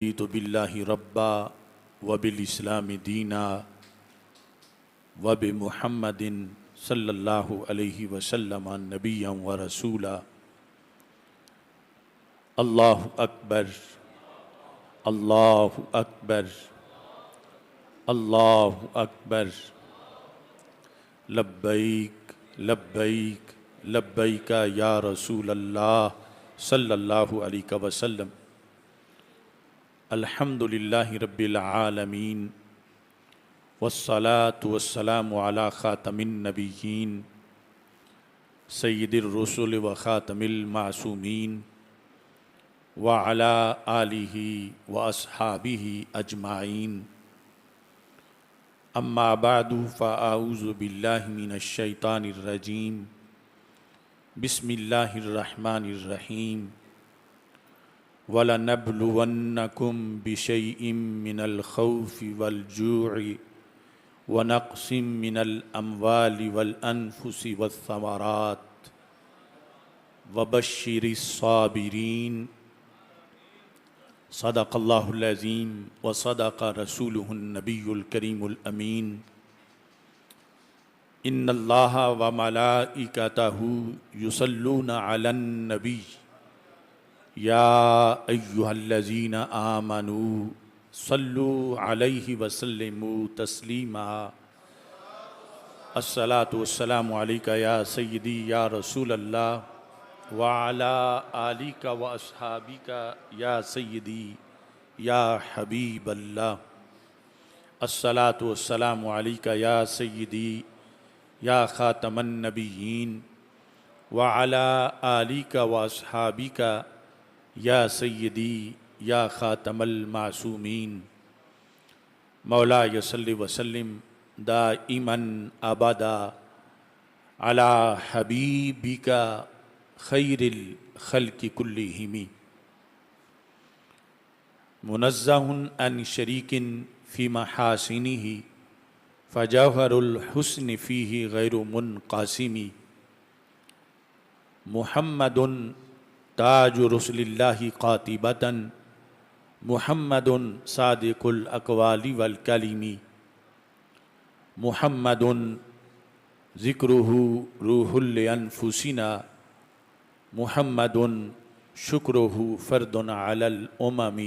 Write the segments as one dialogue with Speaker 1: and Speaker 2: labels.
Speaker 1: رضيت بالله ربا وبالإسلام دينا وبمحمد صلى الله عليه وسلم نبيا ورسولا. الله أكبر الله أكبر الله أكبر. لبيك لبيك لبيك يا رسول الله صلى الله عليه وسلم. الحمد لله رب العالمين والصلاة والسلام على خاتم النبيين سيد الرسل وخاتم المعصومين وعلى آله وأصحابه أجمعين. أما بعد فأعوذ بالله من الشيطان الرجيم. بسم الله الرحمن الرحيم. وَلَنَبْلُوَنَّكُمْ بِشَيْءٍ مِّنَ الْخَوْفِ وَالْجُوعِ وَنَقْصٍ مِّنَ الْأَمْوَالِ وَالْأَنفُسِ وَالثَّمَرَاتِ وَبَشِّرِ الصَّابِرِينَ. صدق اللہ العظیم وصدق رسولہ النبی الکریم الامین. ان اللہ وملائکتہ یصلون علی النبی یا ایہا الذین آمنوا صلوا علیہ وسلموا تسلیما. الصلاۃ والسلام علیک یا سیدی یا رسول اللہ وعلی آلک واصحابک یا سیدی یا حبیب اللہ. الصلاۃ والسلام علیک یا سیدی یا خاتم النبیین وعلی آلک واصحابک یا سیدی یا خاتم المعصومین. مولاي صل وسلم دائما ابدا علی حبیبک خیر الخلق کلہم. منزہ عن شریک فی محاسنہ فجوہر الحسن فیہ غیر منقاسم. محمد تاج رسل اللہ قاطبۃ محمد صادق الاقوال والکلم. محمد ذکرہ روح لانفسنا محمد شکرہ فرد علی الامم.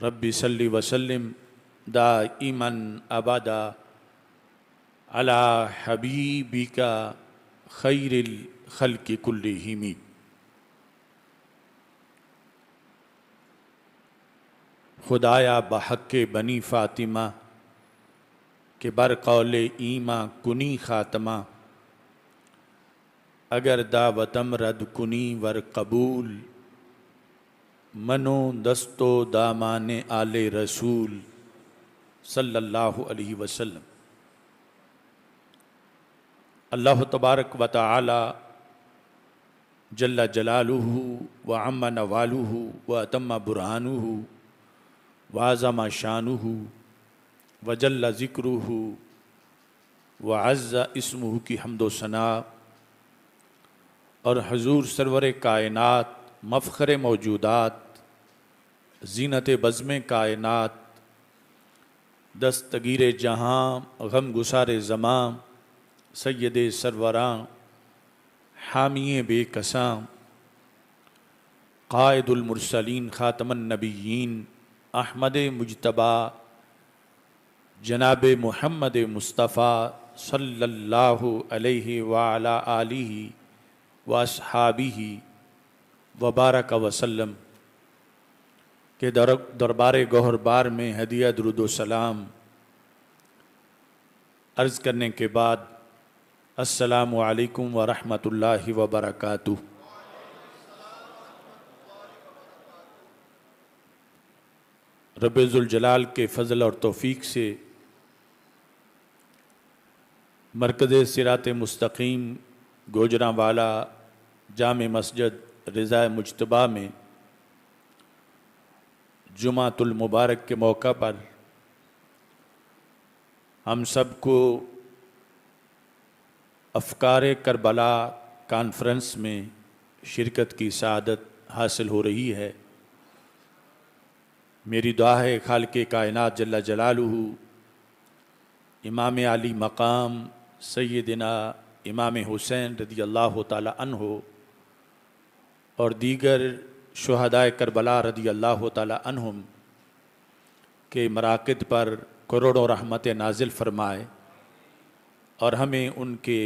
Speaker 1: رب صلی وسلم دائما ابدا علی حبیبک خیر الخلق کلہم. خدایا بحق بنی فاطمہ کہ بر قول ایماں کنی خاتمہ. اگر دعوتم رد کنی ور قبول منو دستو دامان آل رسول صلی اللہ علیہ وسلم. اللہ تبارک و تعالی جل جلالہ وعم نوالہ واتم برہانہ وعظم شانہ وجل ذکرہ وعز اسمہ کی حمد و ثنا اور حضور سرور کائنات مفخر موجودات زینت بزم کائنات دستگیر جہاں غم گسار زماں سید سروراں حامی بے کساں قائد المرسلین خاتم النبیین احمد مجتبی جناب محمد مصطفیٰ صلی اللہ علیہ وعلی آلہ واصحابہ وبارک وسلم کے دربار گوہر بار میں ہدیہ درود و سلام عرض کرنے کے بعد السلام علیکم ورحمۃ اللہ وبرکاتہ. رب ذوالجلال کے فضل اور توفیق سے مرکز صراط مستقیم گوجراں والا جامع مسجد رضا مجتبیٰ میں جمعۃ المبارک کے موقع پر ہم سب کو افکار کربلا کانفرنس میں شرکت کی سعادت حاصل ہو رہی ہے. میری دعا ہے خالق کائنات جل جلالہ امام علی مقام سیدنا امام حسین رضی اللہ تعالی عنہ اور دیگر شہدائے کربلا رضی اللہ تعالی عنہم کے مراقد پر کروڑوں رحمت نازل فرمائے اور ہمیں ان کے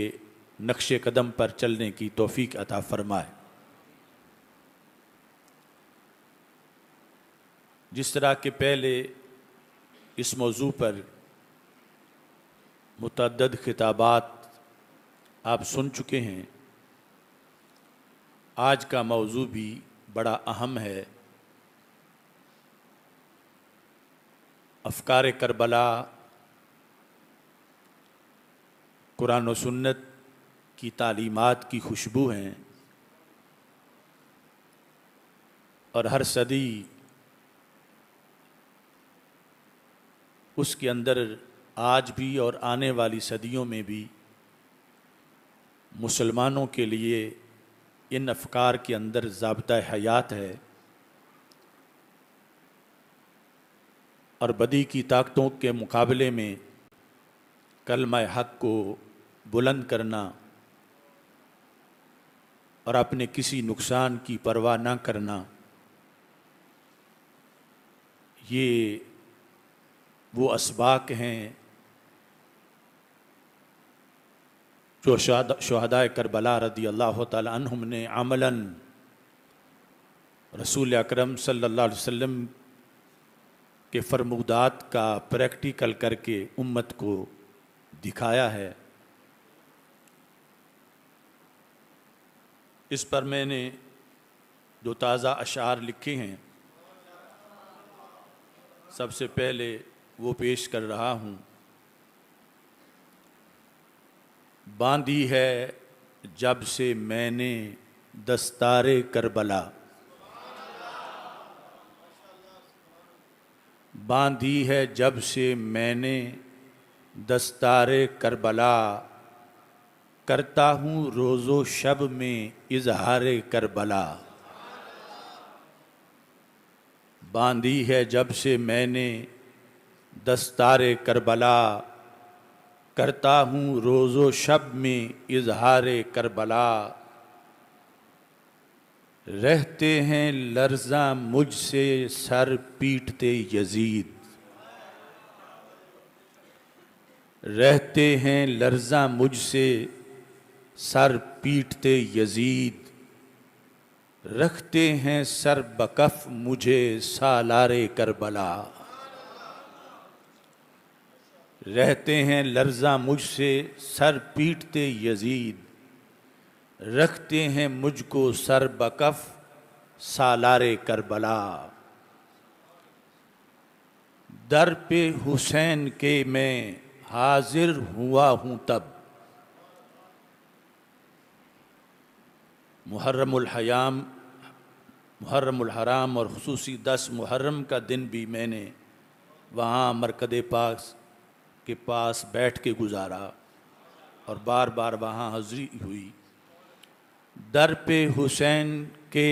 Speaker 1: نقش قدم پر چلنے کی توفیق عطا فرمائے۔ جس طرح کہ پہلے اس موضوع پر متعدد خطابات آپ سن چکے ہیں، آج کا موضوع بھی بڑا اہم ہے۔ افکار کربلا قرآن و سنت کی تعلیمات کی خوشبو ہیں، اور ہر صدی اس کے اندر آج بھی اور آنے والی صدیوں میں بھی مسلمانوں کے لیے ان افکار کے اندر ضابطہ حیات ہے، اور بدی کی طاقتوں کے مقابلے میں کلمہ حق کو بلند کرنا اور اپنے کسی نقصان کی پرواہ نہ کرنا، یہ وہ اسباق ہیں جو شہدائے کربلا رضی اللہ تعالی عنہم نے عملاً رسول اکرم صلی اللہ علیہ وسلم کے فرمودات کا پریکٹیکل کر کے امت کو دکھایا ہے۔ اس پر میں نے جو تازہ اشعار لکھے ہیں، سب سے پہلے وہ پیش کر رہا ہوں۔ باندھی ہے جب سے میں نے دستار کربلا، باندھی ہے جب سے میں نے دستار کربلا، کرتا ہوں روز و شب میں اظہار کربلا۔ باندھی ہے جب سے میں نے دستار کربلا، کرتا ہوں روز و شب میں اظہار کربلا۔ رہتے ہیں لرزاں مجھ سے سر پیٹتے یزید، رہتے ہیں لرزاں مجھ سے سر پیٹتے یزید، رکھتے ہیں سر بکف مجھے سالار کربلا۔ رہتے ہیں لرزاں مجھ سے سر پیٹتے یزید، رکھتے ہیں مجھ کو سر بکف سالار کربلا۔ در پہ حسین کے میں حاضر ہوا ہوں تب، محرم الحرام اور خصوصی 10 محرم کا دن بھی میں نے وہاں مرکز پاک کے پاس بیٹھ کے گزارا اور بار بار وہاں حاضری ہوئی۔ در پہ حسین کے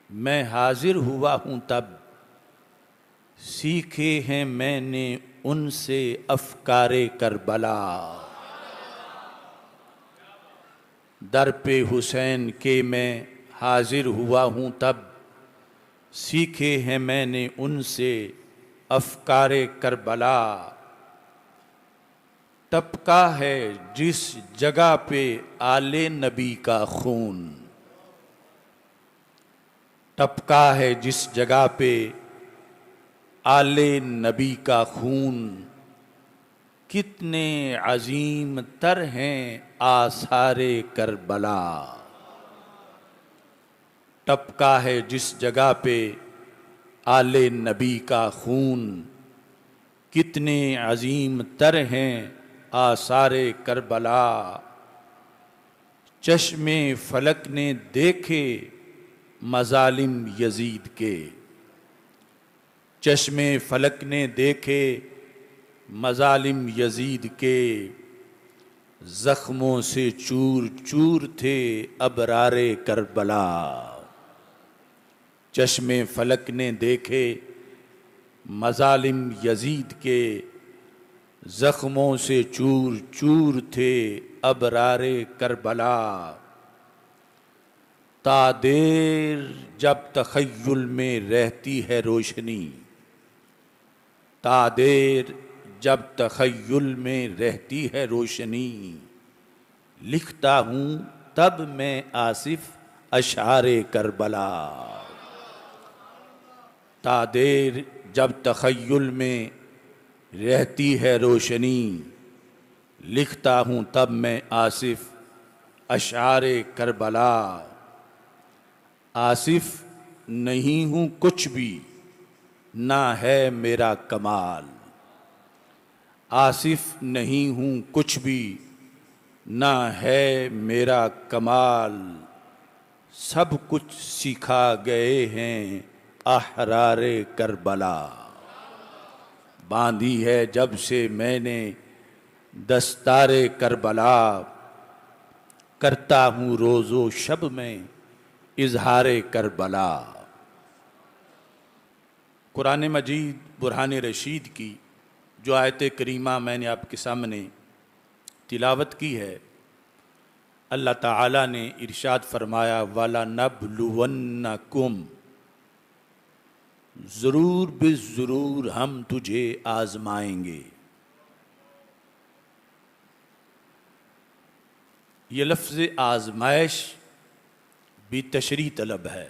Speaker 1: میں حاضر ہوا ہوں تب، سیکھے ہیں میں نے ان سے افکار کربلا۔ در پہ حسین کے میں حاضر ہوا ہوں تب، سیکھے ہیں میں نے ان سے افکار کربلا۔ ٹپکا ہے جس جگہ پہ آل نبی کا خون، ٹپکا ہے جس جگہ پہ آل نبی کا خون، کتنے عظیم تر ہیں آثار کربلا۔ ٹپکا ہے جس جگہ پہ آل نبی کا خون، کتنے عظیم تر ہیں آثار کربلا۔ چشم فلک نے دیکھے مظالم یزید کے، چشم فلک نے دیکھے مظالم یزید کے، زخموں سے چور چور تھے ابرار کربلا۔ چشم فلک نے دیکھے مظالم یزید کے زخموں سے چور چور تھے ابرار کربلا، تا دیر جب تخیل میں رہتی ہے روشنی، تا دیر جب تخیل میں رہتی ہے روشنی، لکھتا ہوں تب میں آصف اشعار کربلا، تا دیر جب تخیل میں رہتی ہے روشنی، لکھتا ہوں تب میں آصف اشعار کربلا، آصف نہیں ہوں کچھ بھی نہ ہے میرا کمال، آصف نہیں ہوں کچھ بھی نہ ہے میرا کمال، سب کچھ سکھا گئے ہیں احرار کربلا، باندھی ہے جب سے میں نے دستار کربلا، کرتا ہوں روز و شب میں اظہار کربلا۔ قرآن مجید برہان رشید کی جو آیت کریمہ میں نے آپ کے سامنے تلاوت کی ہے، اللہ تعالیٰ نے ارشاد فرمایا وَلَنَبْلُوَنَّكُمْ، ضرور بالضرور ہم تجھے آزمائیں گے۔ یہ لفظ آزمائش بھی تشریح طلب ہے،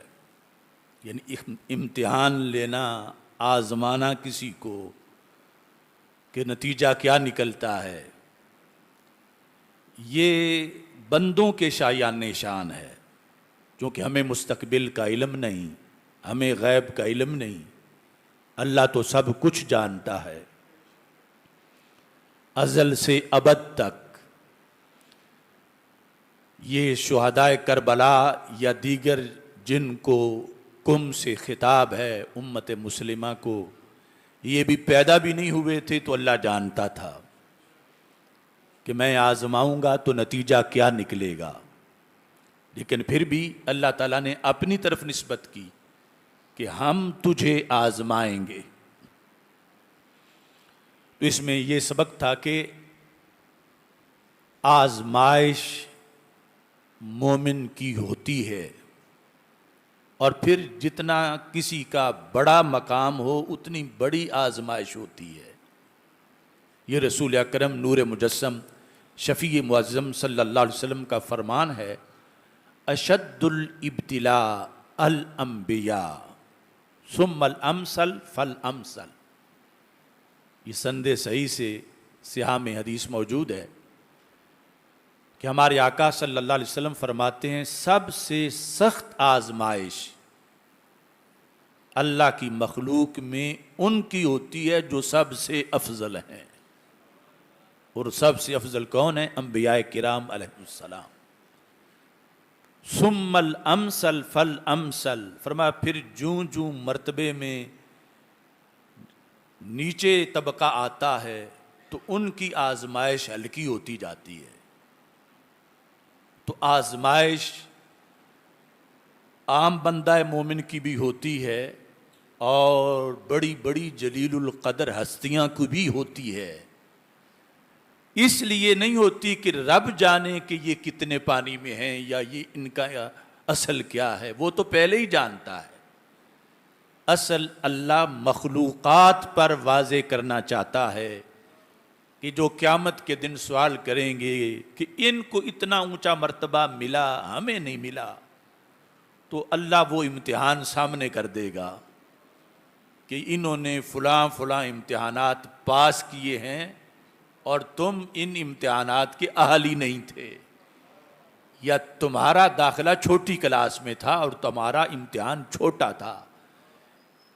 Speaker 1: یعنی امتحان لینا، آزمانا کسی کو کہ نتیجہ کیا نکلتا ہے، یہ بندوں کے شایان نشان ہے، کیونکہ ہمیں مستقبل کا علم نہیں، ہمیں غیب کا علم نہیں، اللہ تو سب کچھ جانتا ہے ازل سے ابد تک۔ یہ شہدائے کربلا یا دیگر جن کو کم سے خطاب ہے امت مسلمہ کو، یہ بھی پیدا بھی نہیں ہوئے تھے تو اللہ جانتا تھا کہ میں آزماؤں گا تو نتیجہ کیا نکلے گا، لیکن پھر بھی اللہ تعالیٰ نے اپنی طرف نسبت کی کہ ہم تجھے آزمائیں گے۔ تو اس میں یہ سبق تھا کہ آزمائش مومن کی ہوتی ہے، اور پھر جتنا کسی کا بڑا مقام ہو اتنی بڑی آزمائش ہوتی ہے۔ یہ رسول اکرم نور مجسم شفیع معظم صلی اللہ علیہ وسلم کا فرمان ہے، اشد الابتلاء الانبیاء ثم الامثل فالامثل۔ یہ سند صحیح سے صحاح میں حدیث موجود ہے کہ ہمارے آقا صلی اللہ علیہ وسلم فرماتے ہیں سب سے سخت آزمائش اللہ کی مخلوق میں ان کی ہوتی ہے جو سب سے افضل ہیں، اور سب سے افضل کون ہیں؟ انبیاء کرام علیہ السلام۔ ثم الامثل فالامثل، فرمایا پھر جوں جوں مرتبے میں نیچے طبقہ آتا ہے تو ان کی آزمائش ہلکی ہوتی جاتی ہے۔ تو آزمائش عام بندہ مومن کی بھی ہوتی ہے اور بڑی بڑی جلیل القدر ہستیاں کو بھی ہوتی ہے، اس لیے نہیں ہوتی کہ رب جانے کہ یہ کتنے پانی میں ہیں یا یہ ان کا اصل کیا ہے، وہ تو پہلے ہی جانتا ہے۔ اصل اللہ مخلوقات پر واضح کرنا چاہتا ہے کہ جو قیامت کے دن سوال کریں گے کہ ان کو اتنا اونچا مرتبہ ملا ہمیں نہیں ملا، تو اللہ وہ امتحان سامنے کر دے گا کہ انہوں نے فلاں فلاں امتحانات پاس کیے ہیں اور تم ان امتحانات کے اہل ہی نہیں تھے، یا تمہارا داخلہ چھوٹی کلاس میں تھا اور تمہارا امتحان چھوٹا تھا،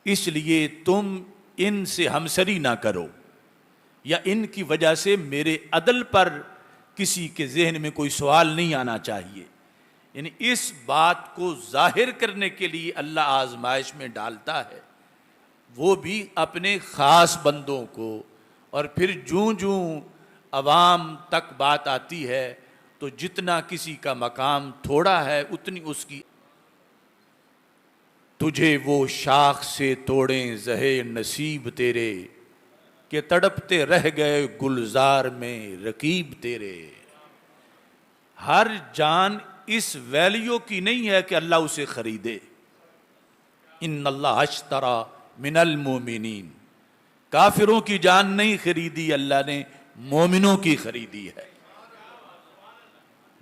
Speaker 1: اس لیے تم ان سے ہمسری نہ کرو، یا ان کی وجہ سے میرے عدل پر کسی کے ذہن میں کوئی سوال نہیں آنا چاہیے۔ یعنی اس بات کو ظاہر کرنے کے لیے اللہ آزمائش میں ڈالتا ہے، وہ بھی اپنے خاص بندوں کو، اور پھر جوں جوں عوام تک بات آتی ہے تو جتنا کسی کا مقام تھوڑا ہے اتنی اس کی تجھے وہ شاخ سے توڑیں زہے نصیب تیرے کہ تڑپتے رہ گئے گلزار میں رقیب تیرے. ہر جان اس ویلیو کی نہیں ہے کہ اللہ اسے خریدے. ان اللہ اشترى من المؤمنین، کافروں کی جان نہیں خریدی اللہ نے، مومنوں کی خریدی ہے.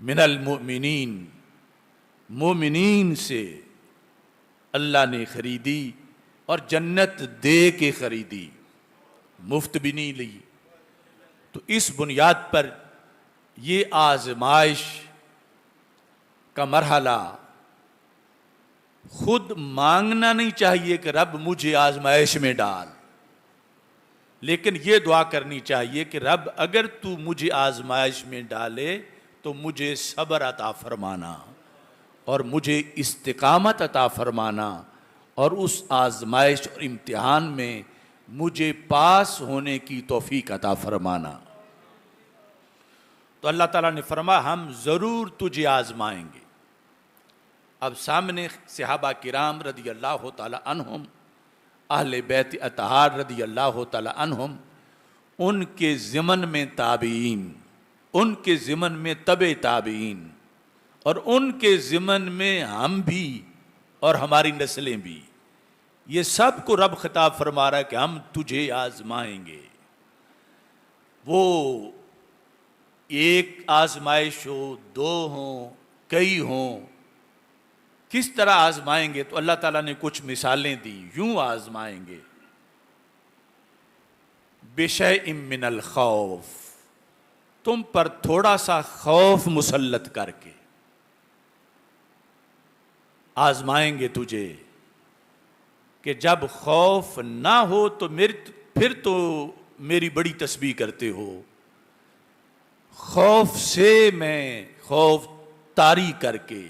Speaker 1: من المؤمنین، مومنین سے اللہ نے خریدی اور جنت دے کے خریدی، مفت بھی نہیں لی. تو اس بنیاد پر یہ آزمائش کا مرحلہ خود مانگنا نہیں چاہیے کہ رب مجھے آزمائش میں ڈال، لیکن یہ دعا کرنی چاہیے کہ رب اگر تو مجھے آزمائش میں ڈالے تو مجھے صبر عطا فرمانا اور مجھے استقامت عطا فرمانا، اور اس آزمائش اور امتحان میں مجھے پاس ہونے کی توفیق عطا فرمانا. تو اللہ تعالیٰ نے فرمایا ہم ضرور تجھے آزمائیں گے. اب سامنے صحابہ کرام رضی اللہ تعالی عنہم، اہل بیت اطہار رضی اللہ تعالی عنہم، ان کے ضمن میں تابعین، ان کے ضمن میں تبع تابعین، اور ان کے ضمن میں ہم بھی اور ہماری نسلیں بھی، یہ سب کو رب خطاب فرما رہا ہے کہ ہم تجھے آزمائیں گے. وہ ایک آزمائش ہو، دو ہوں، کئی ہوں، کس طرح آزمائیں گے؟ تو اللہ تعالیٰ نے کچھ مثالیں دی. یوں آزمائیں گے بِشَيْءٍ مِّنَ الْخَوْفِ، تم پر تھوڑا سا خوف مسلط کر کے آزمائیں گے تجھے، کہ جب خوف نہ ہو تو پھر تو میری بڑی تسبیح کرتے ہو. خوف سے میں خوف طاری کر کے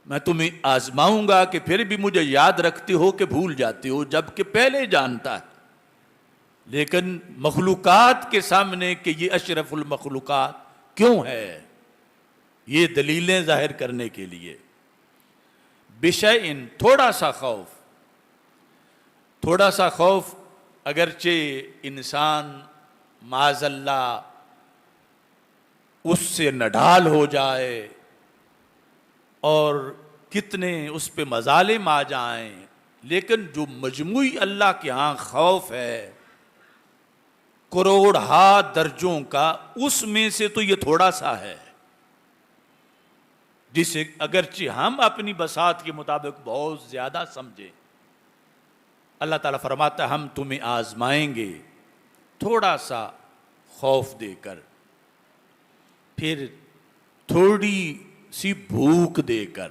Speaker 1: میں تمہیں آزماؤں گا کہ پھر بھی مجھے یاد رکھتے ہو کہ بھول جاتے ہو، جبکہ پہلے جانتا ہے. لیکن مخلوقات کے سامنے کہ یہ اشرف المخلوقات کیوں ہے، یہ دلیلیں ظاہر کرنے کے لیے. بِشَيْءٍ، تھوڑا سا خوف. تھوڑا سا خوف اگرچہ انسان معاذ اللہ اس سے نڈھال ہو جائے اور کتنے اس پہ مظالم آ جائیں، لیکن جو مجموعی اللہ کے ہاں خوف ہے کروڑ ہا درجوں کا، اس میں سے تو یہ تھوڑا سا ہے جسے اگرچہ ہم اپنی بساط کے مطابق بہت زیادہ سمجھیں. اللہ تعالیٰ فرماتا ہے ہم تمہیں آزمائیں گے تھوڑا سا خوف دے کر، پھر تھوڑی سی بھوک دے کر.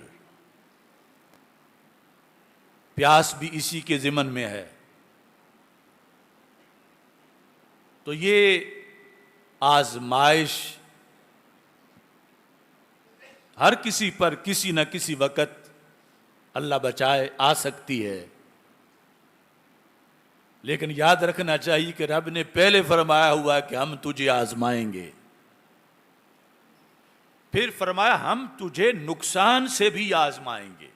Speaker 1: پیاس بھی اسی کے ضمن میں ہے. تو یہ آزمائش ہر کسی پر کسی نہ کسی وقت اللہ بچائے آ سکتی ہے، لیکن یاد رکھنا چاہیے کہ رب نے پہلے فرمایا ہوا کہ ہم تجھے آزمائیں گے. پھر فرمایا ہم تجھے نقصان سے بھی آزمائیں گے.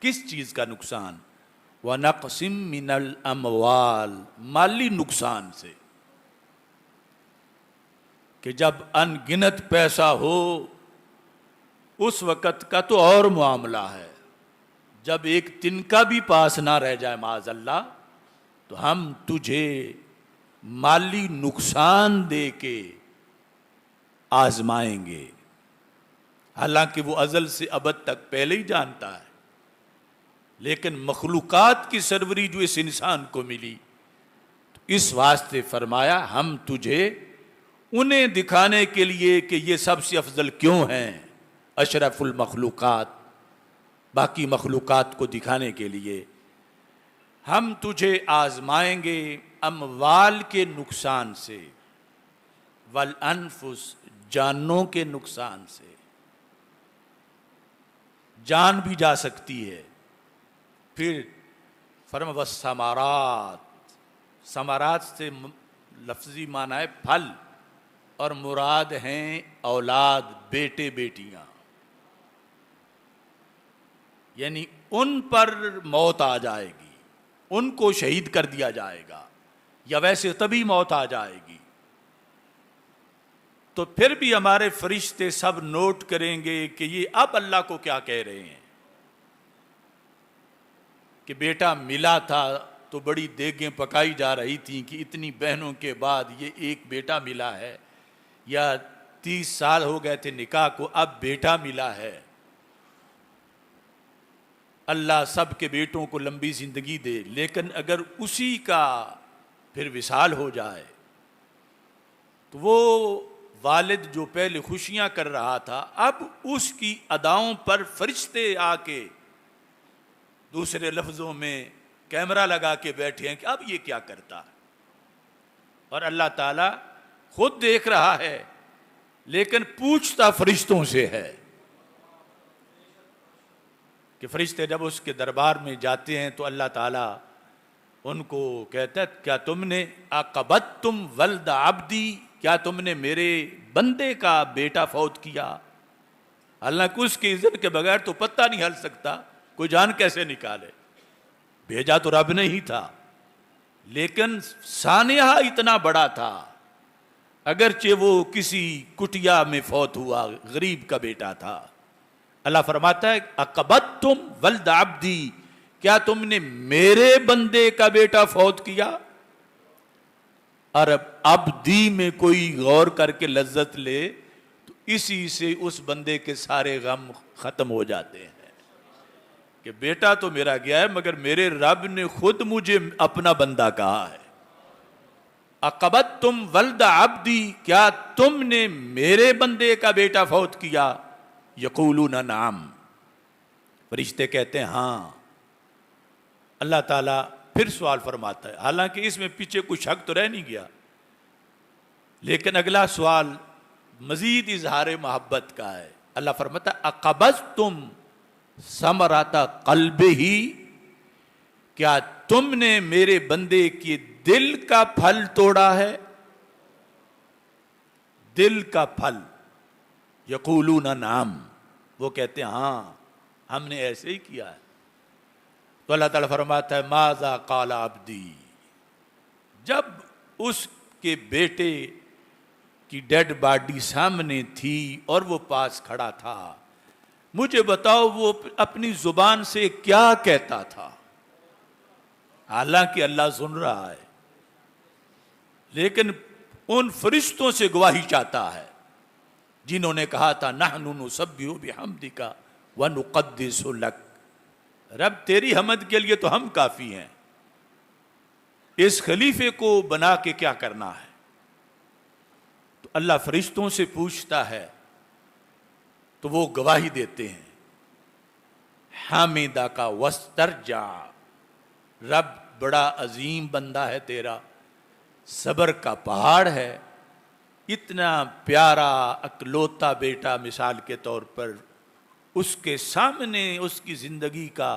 Speaker 1: کس چیز کا نقصان؟ وَنَقْسِم مِّنَ الْأَمْوَالِ، مالی نقصان سے، کہ جب ان گنت پیسہ ہو اس وقت کا تو اور معاملہ ہے. جب ایک تنکا بھی پاس نہ رہ جائے معاذ اللہ، تو ہم تجھے مالی نقصان دے کے آزمائیں گے. حالانکہ وہ ازل سے ابد تک پہلے ہی جانتا ہے، لیکن مخلوقات کی سروری جو اس انسان کو ملی، تو اس واسطے فرمایا ہم تجھے انہیں دکھانے کے لیے کہ یہ سب سے افضل کیوں ہیں، اشرف المخلوقات، باقی مخلوقات کو دکھانے کے لیے ہم تجھے آزمائیں گے اموال کے نقصان سے، والانفس، جانوں کے نقصان سے. جان بھی جا سکتی ہے. پھر فرما والثمرات، ثمرات سے لفظی معنی ہے پھل، اور مراد ہیں اولاد، بیٹے بیٹیاں. یعنی ان پر موت آ جائے گی، ان کو شہید کر دیا جائے گا، یا ویسے طبی موت آ جائے گی، تو پھر بھی ہمارے فرشتے سب نوٹ کریں گے کہ یہ اب اللہ کو کیا کہہ رہے ہیں کہ بیٹا ملا تھا تو بڑی دیگیں پکائی جا رہی تھیں کہ اتنی بہنوں کے بعد یہ ایک بیٹا ملا ہے، یا 30 سال ہو گئے تھے نکاح کو، اب بیٹا ملا ہے۔ اللہ سب کے بیٹوں کو لمبی زندگی دے، لیکن اگر اسی کا پھر وصال ہو جائے تو وہ والد جو پہلے خوشیاں کر رہا تھا، اب اس کی اداؤں پر فرشتے آ کے دوسرے لفظوں میں کیمرہ لگا کے بیٹھے ہیں کہ اب یہ کیا کرتا ہے، اور اللہ تعالیٰ خود دیکھ رہا ہے لیکن پوچھتا فرشتوں سے ہے کہ فرشتے جب اس کے دربار میں جاتے ہیں تو اللہ تعالیٰ ان کو کہتا ہے کیا تم نے عقبتم ولد عبدی، کیا تم نے میرے بندے کا بیٹا فوت کیا؟ حالانکہ اس کے اذن کے بغیر تو پتہ نہیں ہل سکتا، کوئی جان کیسے نکالے، بھیجا تو رب نے ہی تھا، لیکن سانحہ اتنا بڑا تھا، اگرچہ وہ کسی کٹیا میں فوت ہوا، غریب کا بیٹا تھا۔ اللہ فرماتا ہے عقبتم ولد عبدی، کیا تم نے میرے بندے کا بیٹا فوت کیا؟ اور عبدی میں کوئی غور کر کے لذت لے تو اسی سے اس بندے کے سارے غم ختم ہو جاتے ہیں کہ بیٹا تو میرا گیا ہے مگر میرے رب نے خود مجھے اپنا بندہ کہا ہے۔ عقبتم ولد عبدی، کیا تم نے میرے بندے کا بیٹا فوت کیا؟ یقولون نعم، فرشتے کہتے ہیں ہاں۔ اللہ تعالیٰ پھر سوال فرماتا ہے، حالانکہ اس میں پیچھے کوئی شک تو رہ نہیں گیا، لیکن اگلا سوال مزید اظہار محبت کا ہے۔ اللہ فرماتا ہے اقبضتم ثمرۃ قلبہ، کیا تم نے میرے بندے کے دل کا پھل توڑا ہے؟ دل کا پھل، یقولون نعم، وہ کہتے ہیں ہاں ہم نے ایسے ہی کیا ہے۔ تو اللہ تعالیٰ فرماتا ہے ماذا قال عبدی، جب اس کے بیٹے کی ڈیڈ باڈی سامنے تھی اور وہ پاس کھڑا تھا، مجھے بتاؤ وہ اپنی زبان سے کیا کہتا تھا؟ حالانکہ اللہ سن رہا ہے، لیکن ان فرشتوں سے گواہی چاہتا ہے جنہوں نے کہا تھا نحن نسبح بحمدک ونقدس لک، رب تیری حمد کے لیے تو ہم کافی ہیں، اس خلیفے کو بنا کے کیا کرنا ہے؟ تو اللہ فرشتوں سے پوچھتا ہے تو وہ گواہی دیتے ہیں حامدہ کا وسترجع، رب بڑا عظیم بندہ ہے تیرا، صبر کا پہاڑ ہے، اتنا پیارا اکلوتا بیٹا مثال کے طور پر اس کے سامنے اس کی زندگی کا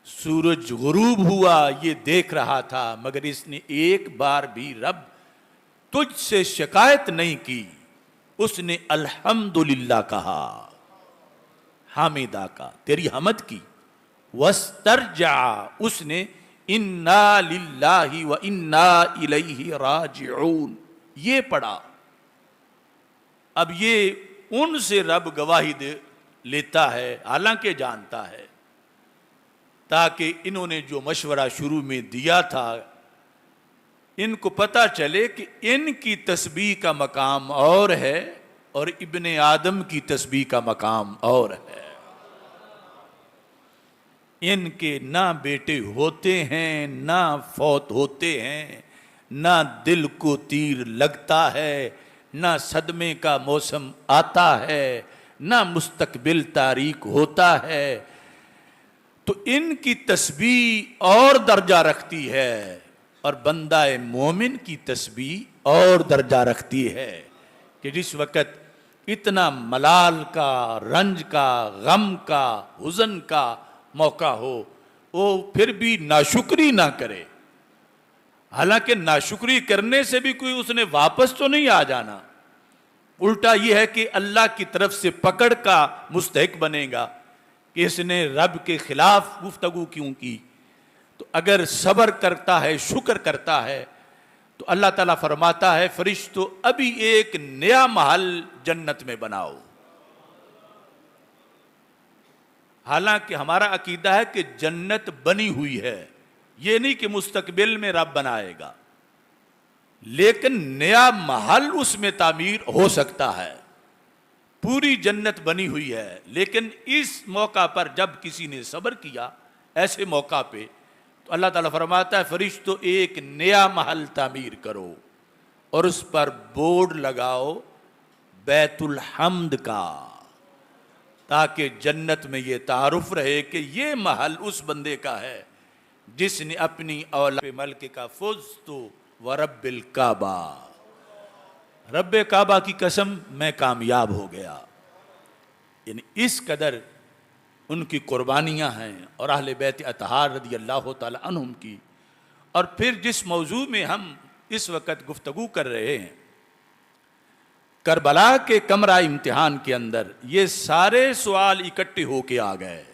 Speaker 1: سورج غروب ہوا یہ دیکھ رہا تھا، مگر اس نے ایک بار بھی رب تجھ سے شکایت نہیں کی، اس نے الحمدللہ کہا، حامدہ کا تیری حمد کی، وسترجع اس نے انا للہ و انا الیہ راجعون یہ پڑھا۔ اب یہ ان سے رب گواہی لیتا ہے حالانکہ جانتا ہے، تاکہ انہوں نے جو مشورہ شروع میں دیا تھا ان کو پتہ چلے کہ ان کی تسبیح کا مقام اور ہے اور ابن آدم کی تسبیح کا مقام اور ہے۔ ان کے نہ بیٹے ہوتے ہیں نہ فوت ہوتے ہیں، نہ دل کو تیر لگتا ہے، نہ صدمے کا موسم آتا ہے، نہ مستقبل تاریک ہوتا ہے، تو ان کی تسبیح اور درجہ رکھتی ہے اور بندہ مومن کی تسبیح اور درجہ رکھتی ہے کہ جس وقت اتنا ملال کا، رنج کا، غم کا، حزن کا موقع ہو وہ پھر بھی ناشکری نہ کرے، حالانکہ ناشکری کرنے سے بھی کوئی اس نے واپس تو نہیں آ جانا، الٹا یہ ہے کہ اللہ کی طرف سے پکڑ کا مستحق بنے گا کہ اس نے رب کے خلاف گفتگو کیوں کی؟ تو اگر صبر کرتا ہے، شکر کرتا ہے، تو اللہ تعالیٰ فرماتا ہے فرشتوں ابھی ایک نیا محل جنت میں بناؤ۔ حالانکہ ہمارا عقیدہ ہے کہ جنت بنی ہوئی ہے، یہ نہیں کہ مستقبل میں رب بنائے گا، لیکن نیا محل اس میں تعمیر ہو سکتا ہے۔ پوری جنت بنی ہوئی ہے، لیکن اس موقع پر جب کسی نے صبر کیا ایسے موقع پہ، تو اللہ تعالیٰ فرماتا ہے فرشتوں ایک نیا محل تعمیر کرو اور اس پر بورڈ لگاؤ بیت الحمد کا، تاکہ جنت میں یہ تعارف رہے کہ یہ محل اس بندے کا ہے جس نے اپنی اولاد پہ ملک کا فزت ورب الکعبہ، رب کعبہ کی قسم میں کامیاب ہو گیا۔ یعنی اس قدر ان کی قربانیاں ہیں اور اہل بیت اطہار رضی اللہ تعالی عنہم کی۔ اور پھر جس موضوع میں ہم اس وقت گفتگو کر رہے ہیں، کربلا کے کمرہ امتحان کے اندر یہ سارے سوال اکٹھے ہو کے آ گئے،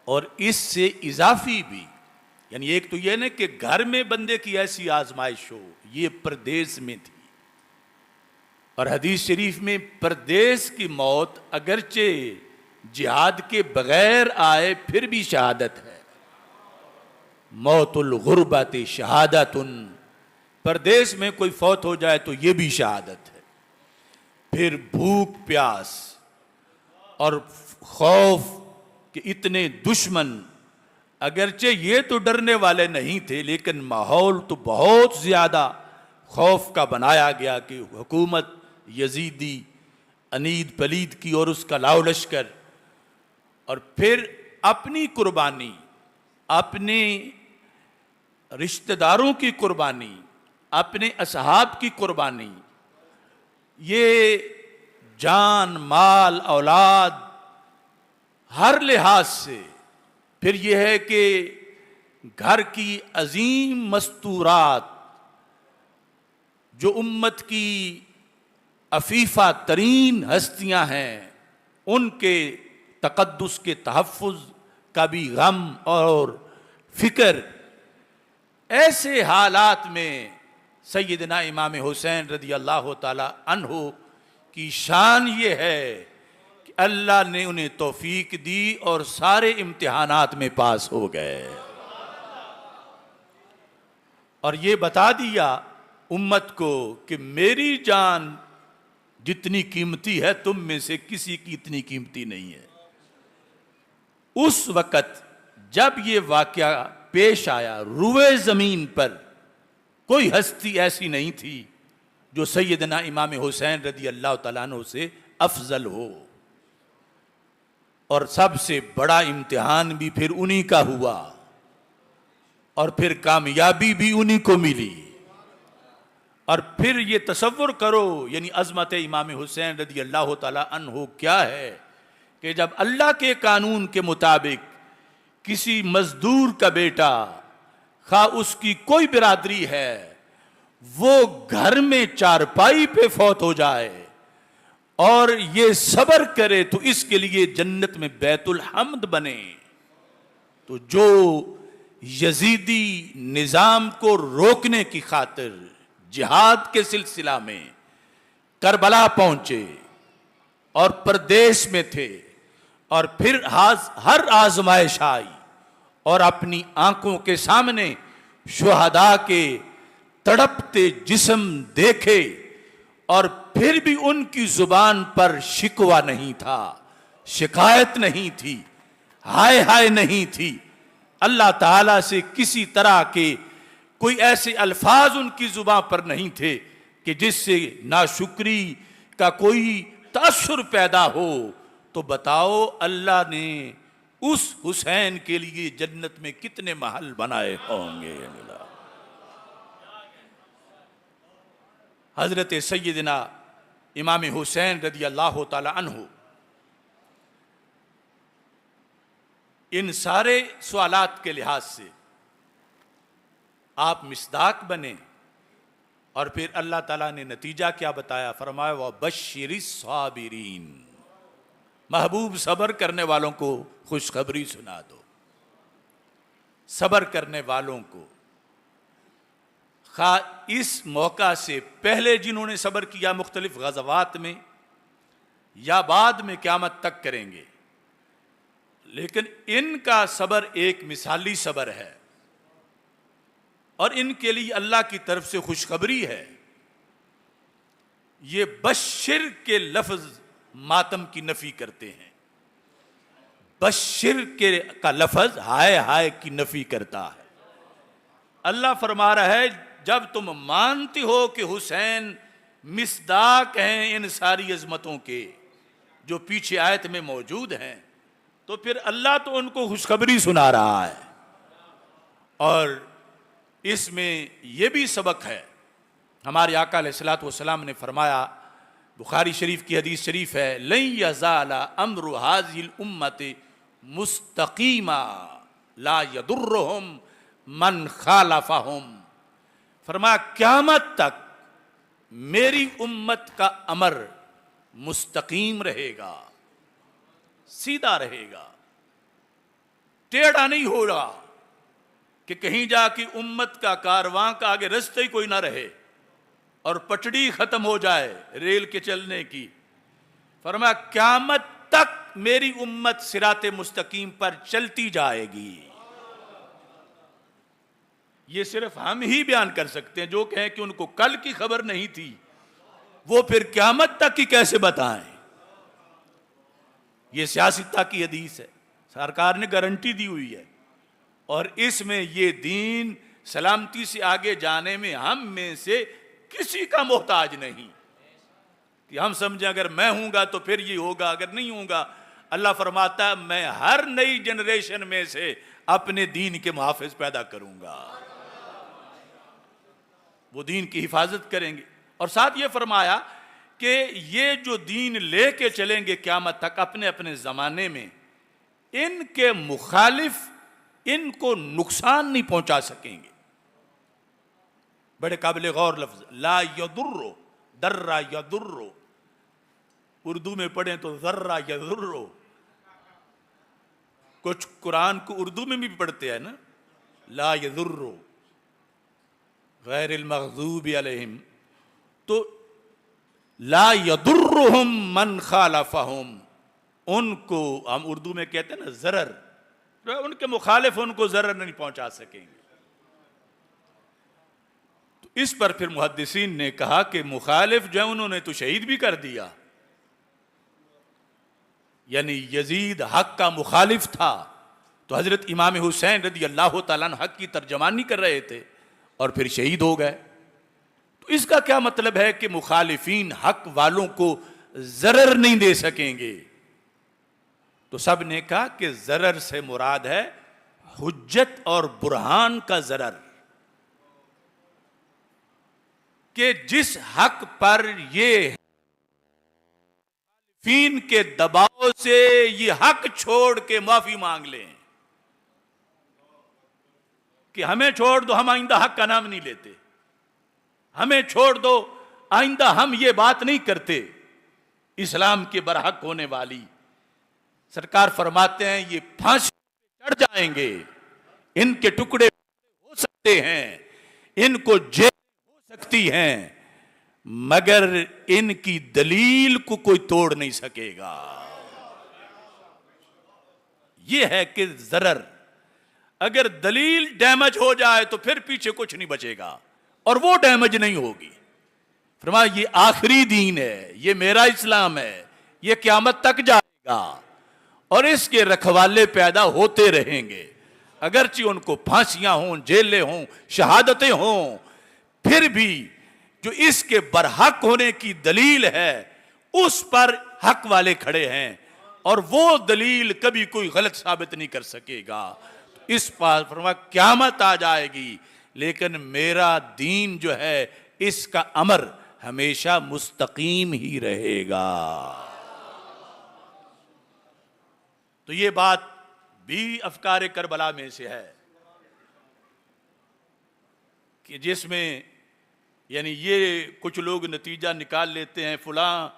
Speaker 1: اور اس سے اضافی بھی، یعنی ایک تو یہ نہیں کہ گھر میں بندے کی ایسی آزمائش ہو، یہ پردیس میں تھی۔ اور حدیث شریف میں پردیس کی موت اگرچہ جہاد کے بغیر آئے پھر بھی شہادت ہے، موت الغربت شہادت، پردیس میں کوئی فوت ہو جائے تو یہ بھی شہادت ہے۔ پھر بھوک پیاس اور خوف کہ اتنے دشمن، اگرچہ یہ تو ڈرنے والے نہیں تھے لیکن ماحول تو بہت زیادہ خوف کا بنایا گیا کہ حکومت یزیدی انید پلید کی اور اس کا لاؤ لشکر، اور پھر اپنی قربانی، اپنے رشتہ داروں کی قربانی، اپنے اصحاب کی قربانی، یہ جان مال اولاد ہر لحاظ سے، پھر یہ ہے کہ گھر کی عظیم مستورات جو امت کی عفیفہ ترین ہستیاں ہیں ان کے تقدس کے تحفظ کا بھی غم اور فکر، ایسے حالات میں سیدنا امام حسین رضی اللہ تعالی عنہ کی شان یہ ہے کہ اللہ نے انہیں توفیق دی اور سارے امتحانات میں پاس ہو گئے، اور یہ بتا دیا امت کو کہ میری جان جتنی قیمتی ہے تم میں سے کسی کی اتنی قیمتی نہیں ہے۔ اس وقت جب یہ واقعہ پیش آیا، روئے زمین پر کوئی ہستی ایسی نہیں تھی جو سیدنا امام حسین رضی اللہ تعالیٰ عنہ سے افضل ہو، اور سب سے بڑا امتحان بھی پھر انہی کا ہوا، اور پھر کامیابی بھی انہی کو ملی۔ اور پھر یہ تصور کرو، یعنی عظمت امام حسین رضی اللہ تعالیٰ عنہ کیا ہے کہ جب اللہ کے قانون کے مطابق کسی مزدور کا بیٹا، خواہ اس کی کوئی برادری ہے، وہ گھر میں چارپائی پہ فوت ہو جائے اور یہ صبر کرے تو اس کے لیے جنت میں بیت الحمد بنے، تو جو یزیدی نظام کو روکنے کی خاطر جہاد کے سلسلہ میں کربلا پہنچے اور پردیس میں تھے، اور پھر ہر آزمائش آئی اور اپنی آنکھوں کے سامنے شہداء کے تڑپتے جسم دیکھے، اور پھر بھی ان کی زبان پر شکوہ نہیں تھا، شکایت نہیں تھی، ہائے ہائے نہیں تھی، اللہ تعالیٰ سے کسی طرح کے کوئی ایسے الفاظ ان کی زبان پر نہیں تھے کہ جس سے ناشکری کا کوئی تاثر پیدا ہو۔ تو بتاؤ اللہ نے اس حسین کے لیے جنت میں کتنے محل بنائے ہوں گے۔ حضرت سیدنا امام حسین رضی اللہ تعالی عنہ ان سارے سوالات کے لحاظ سے آپ مصداق بنے، اور پھر اللہ تعالیٰ نے نتیجہ کیا بتایا، فرمایا وَبَشِّرِ الصَّابِرِينَ، محبوب صبر کرنے والوں کو خوشخبری سنا دو، صبر کرنے والوں کو، خواہ اس موقع سے پہلے جنہوں نے صبر کیا مختلف غزوات میں یا بعد میں قیامت تک کریں گے، لیکن ان کا صبر ایک مثالی صبر ہے، اور ان کے لیے اللہ کی طرف سے خوشخبری ہے۔ یہ بشر کے لفظ ماتم کی نفی کرتے ہیں، بشر کا لفظ ہائے ہائے کی نفی کرتا ہے۔ اللہ فرما رہا ہے جب تم مانتے ہو کہ حسین مصداق ہیں ان ساری عظمتوں کے جو پیچھے آیت میں موجود ہیں، تو پھر اللہ تو ان کو خوشخبری سنا رہا ہے، اور اس میں یہ بھی سبق ہے۔ ہمارے آقا علیہ الصلوۃ والسلام نے فرمایا، بخاری شریف کی حدیث شریف ہے، لن یزال امر هذه الامه مستقیما لا یضرهم من خالفهم، فرمایا قیامت تک میری امت کا امر مستقیم رہے گا، سیدھا رہے گا، ٹیڑھا نہیں ہوگا کہ کہیں جا کے امت کا کارواں کا آگے رستے ہی کوئی نہ رہے اور پٹڑی ختم ہو جائے ریل کے چلنے کی۔ فرمایا قیامت تک میری امت صراط مستقیم پر چلتی جائے گی۔ یہ صرف ہم ہی بیان کر سکتے ہیں، جو کہیں کہ ان کو کل کی خبر نہیں تھی وہ پھر قیامت تک کی کیسے بتائیں؟ یہ سیاستہ کی حدیث ہے، سرکار نے گارنٹی دی ہوئی ہے، اور اس میں یہ دین سلامتی سے آگے جانے میں ہم میں سے کسی کا محتاج نہیں کہ ہم سمجھیں اگر میں ہوں گا تو پھر یہ ہوگا، اگر نہیں ہوں گا۔ اللہ فرماتا ہے میں ہر نئی جنریشن میں سے اپنے دین کے محافظ پیدا کروں گا، وہ دین کی حفاظت کریں گے۔ اور ساتھ یہ فرمایا کہ یہ جو دین لے کے چلیں گے قیامت تک اپنے اپنے زمانے میں، ان کے مخالف ان کو نقصان نہیں پہنچا سکیں گے۔ بڑے قابل غور لفظ، لا یضر، در یضر، اردو میں پڑھیں تو ذرہ یضر، کچھ قرآن کو اردو میں بھی پڑھتے ہیں نا، لا یضر غیر المغضوب علیہم، تو لا یضرہم من خالفہم، ان کو ہم اردو میں کہتے ہیں نا ضرر، ان کے مخالف ان کو ضرر نہیں پہنچا سکیں گے۔ تو اس پر پھر محدثین نے کہا کہ مخالف جو ہے انہوں نے تو شہید بھی کر دیا، یعنی یزید حق کا مخالف تھا، تو حضرت امام حسین رضی اللہ تعالیٰ عنہ حق کی ترجمانی کر رہے تھے اور پھر شہید ہو گئے۔ تو اس کا کیا مطلب ہے کہ مخالفین حق والوں کو ضرر نہیں دے سکیں گے؟ تو سب نے کہا کہ ضرر سے مراد ہے حجت اور برہان کا ضرر، کہ جس حق پر یہ فین کے دباؤ سے یہ حق چھوڑ کے معافی مانگ لیں کہ ہمیں چھوڑ دو، ہم آئندہ حق کا نام نہیں لیتے، ہمیں چھوڑ دو، آئندہ ہم یہ بات نہیں کرتے اسلام کے برحق ہونے والی۔ سرکار فرماتے ہیں یہ پھانسی چڑھ جائیں گے، ان کے ٹکڑے ہو سکتے ہیں، ان کو جیل ہو سکتی ہیں، مگر ان کی دلیل کو کوئی توڑ نہیں سکے گا۔ یہ ہے کہ ضرر، اگر دلیل ڈیمیج ہو جائے تو پھر پیچھے کچھ نہیں بچے گا، اور وہ ڈیمیج نہیں ہوگی۔ فرمایا یہ آخری دین ہے، یہ میرا اسلام ہے، یہ قیامت تک جائے گا، اور اس کے رکھوالے پیدا ہوتے رہیں گے، اگرچہ ان کو پھانسیاں ہوں، جیلیں ہوں، شہادتیں ہوں، پھر بھی جو اس کے برحق ہونے کی دلیل ہے اس پر حق والے کھڑے ہیں، اور وہ دلیل کبھی کوئی غلط ثابت نہیں کر سکے گا۔ اس پر فرمایا قیامت آ جائے گی، لیکن میرا دین جو ہے اس کا امر ہمیشہ مستقیم ہی رہے گا۔ تو یہ بات بھی افکار کربلا میں سے ہے کہ جس میں یعنی یہ کچھ لوگ نتیجہ نکال لیتے ہیں فلاں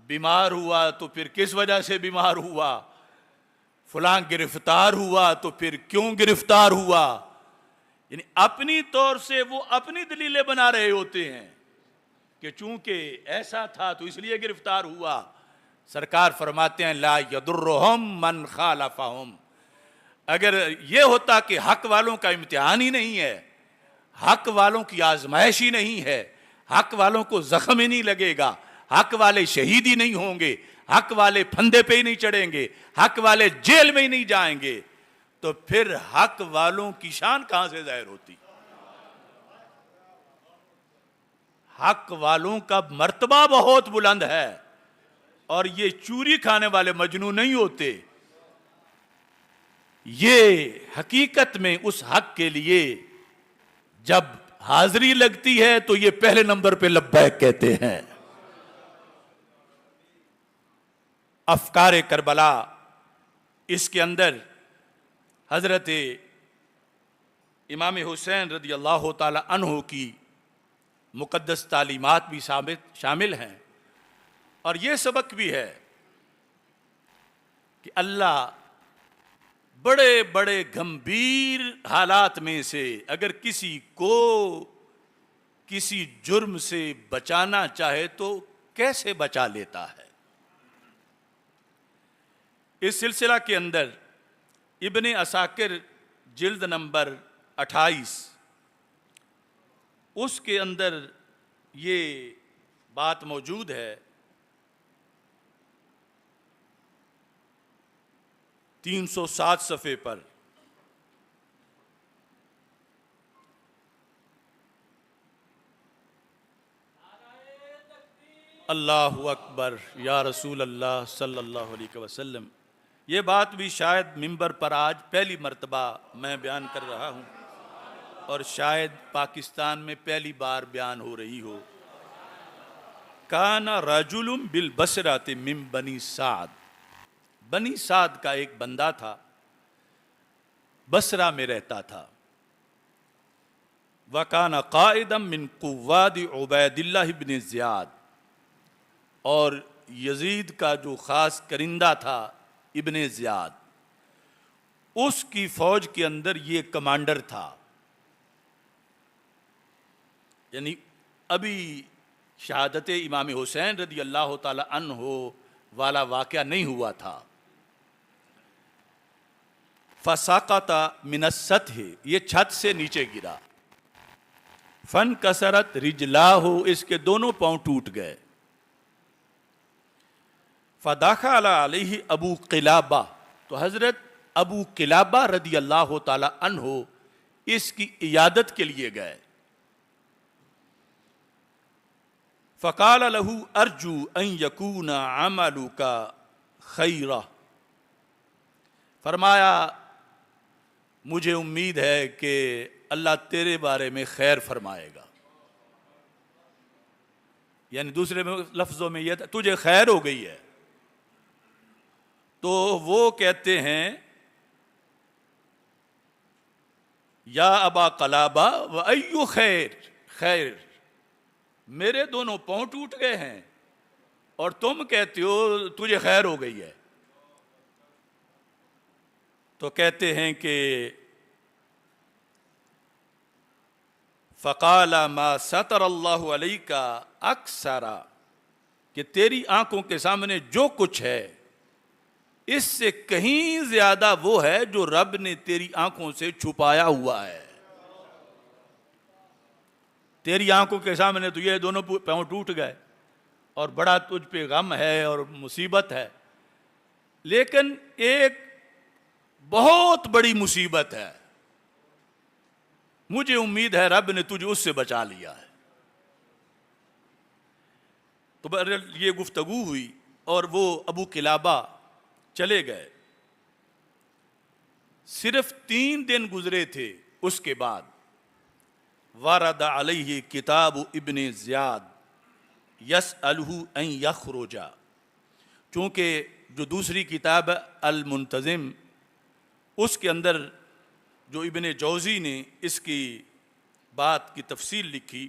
Speaker 1: بیمار ہوا تو پھر کس وجہ سے بیمار ہوا، فلاں گرفتار ہوا تو پھر کیوں گرفتار ہوا، یعنی اپنی طور سے وہ اپنی دلیلیں بنا رہے ہوتے ہیں کہ چونکہ ایسا تھا تو اس لیے گرفتار ہوا۔ سرکار فرماتے ہیں لا یضرہم من خالفہم، اگر یہ ہوتا کہ حق والوں کا امتحان ہی نہیں ہے، حق والوں کی آزمائش ہی نہیں ہے، حق والوں کو زخم ہی نہیں لگے گا، حق والے شہید ہی نہیں ہوں گے، حق والے پھندے پہ ہی نہیں چڑھیں گے، حق والے جیل میں ہی نہیں جائیں گے، تو پھر حق والوں کی شان کہاں سے ظاہر ہوتی؟ حق والوں کا مرتبہ بہت بلند ہے، اور یہ چوری کھانے والے مجنون نہیں ہوتے، یہ حقیقت میں اس حق کے لیے جب حاضری لگتی ہے تو یہ پہلے نمبر پہ لبیک کہتے ہیں۔ افکار کربلا، اس کے اندر حضرت امام حسین رضی اللہ تعالی عنہ کی مقدس تعلیمات بھی شامل ہیں، اور یہ سبق بھی ہے کہ اللہ بڑے بڑے گھمبیر حالات میں سے اگر کسی کو کسی جرم سے بچانا چاہے تو کیسے بچا لیتا ہے۔ اس سلسلہ کے اندر ابن عساکر جلد نمبر 28 اس کے اندر یہ بات موجود ہے، 307 صفحے پر، اللہ اکبر یا رسول اللہ صلی اللہ علیہ وسلم۔ یہ بات بھی شاید ممبر پر آج پہلی مرتبہ میں بیان کر رہا ہوں، اور شاید پاکستان میں پہلی بار بیان ہو رہی ہو۔ کان رجل بالبصرۃ من بنی سعد، بنی سعد کا ایک بندہ تھا، بصرہ میں رہتا تھا۔ وَكَانَ قَائِدًا مِّن قُوَّادِ عُبَيْدِ اللَّهِ بْنِ زِیاد، اور یزید کا جو خاص کرندہ تھا ابن زیاد، اس کی فوج کے اندر یہ کمانڈر تھا، یعنی ابھی شہادت امام حسین رضی اللہ تعالی عنہ والا واقعہ نہیں ہوا تھا۔ فسقط من السطح، یہ چھت سے نیچے گرا، فانکسرت رجلاہ، اس کے دونوں پاؤں ٹوٹ گئے۔ فدخل علیہ ابو قلابہ، تو حضرت ابو قلابہ رضی اللہ تعالی عنہ اس کی عیادت کے لیے گئے۔ فقال له ارجو ان یکون عملک خیرہ، فرمایا مجھے امید ہے کہ اللہ تیرے بارے میں خیر فرمائے گا، یعنی دوسرے لفظوں میں یہ تھا تجھے خیر ہو گئی ہے۔ تو وہ کہتے ہیں یا ابا قلابہ وَأَيُّ خیر، خیر، میرے دونوں پاؤں ٹوٹ گئے ہیں اور تم کہتے ہو تجھے خیر ہو گئی ہے۔ تو کہتے ہیں کہ فقال ما ستر اللہ علیک اکثر، کہ تیری آنکھوں کے سامنے جو کچھ ہے اس سے کہیں زیادہ وہ ہے جو رب نے تیری آنکھوں سے چھپایا ہوا ہے۔ تیری آنکھوں کے سامنے تو یہ دونوں پاؤں ٹوٹ گئے اور بڑا تجھ پہ غم ہے اور مصیبت ہے، لیکن ایک بہت بڑی مصیبت ہے، مجھے امید ہے رب نے تجھے اس سے بچا لیا ہے۔ تو یہ گفتگو ہوئی اور وہ ابو قلابہ چلے گئے۔ صرف 3 دن گزرے تھے، اس کے بعد ورد علیہ کتاب ابن زیاد یسألہ ان یخرج، چونکہ جو دوسری کتاب المنتظم، اس کے اندر جو ابن جوزی نے اس کی بات کی تفصیل لکھی،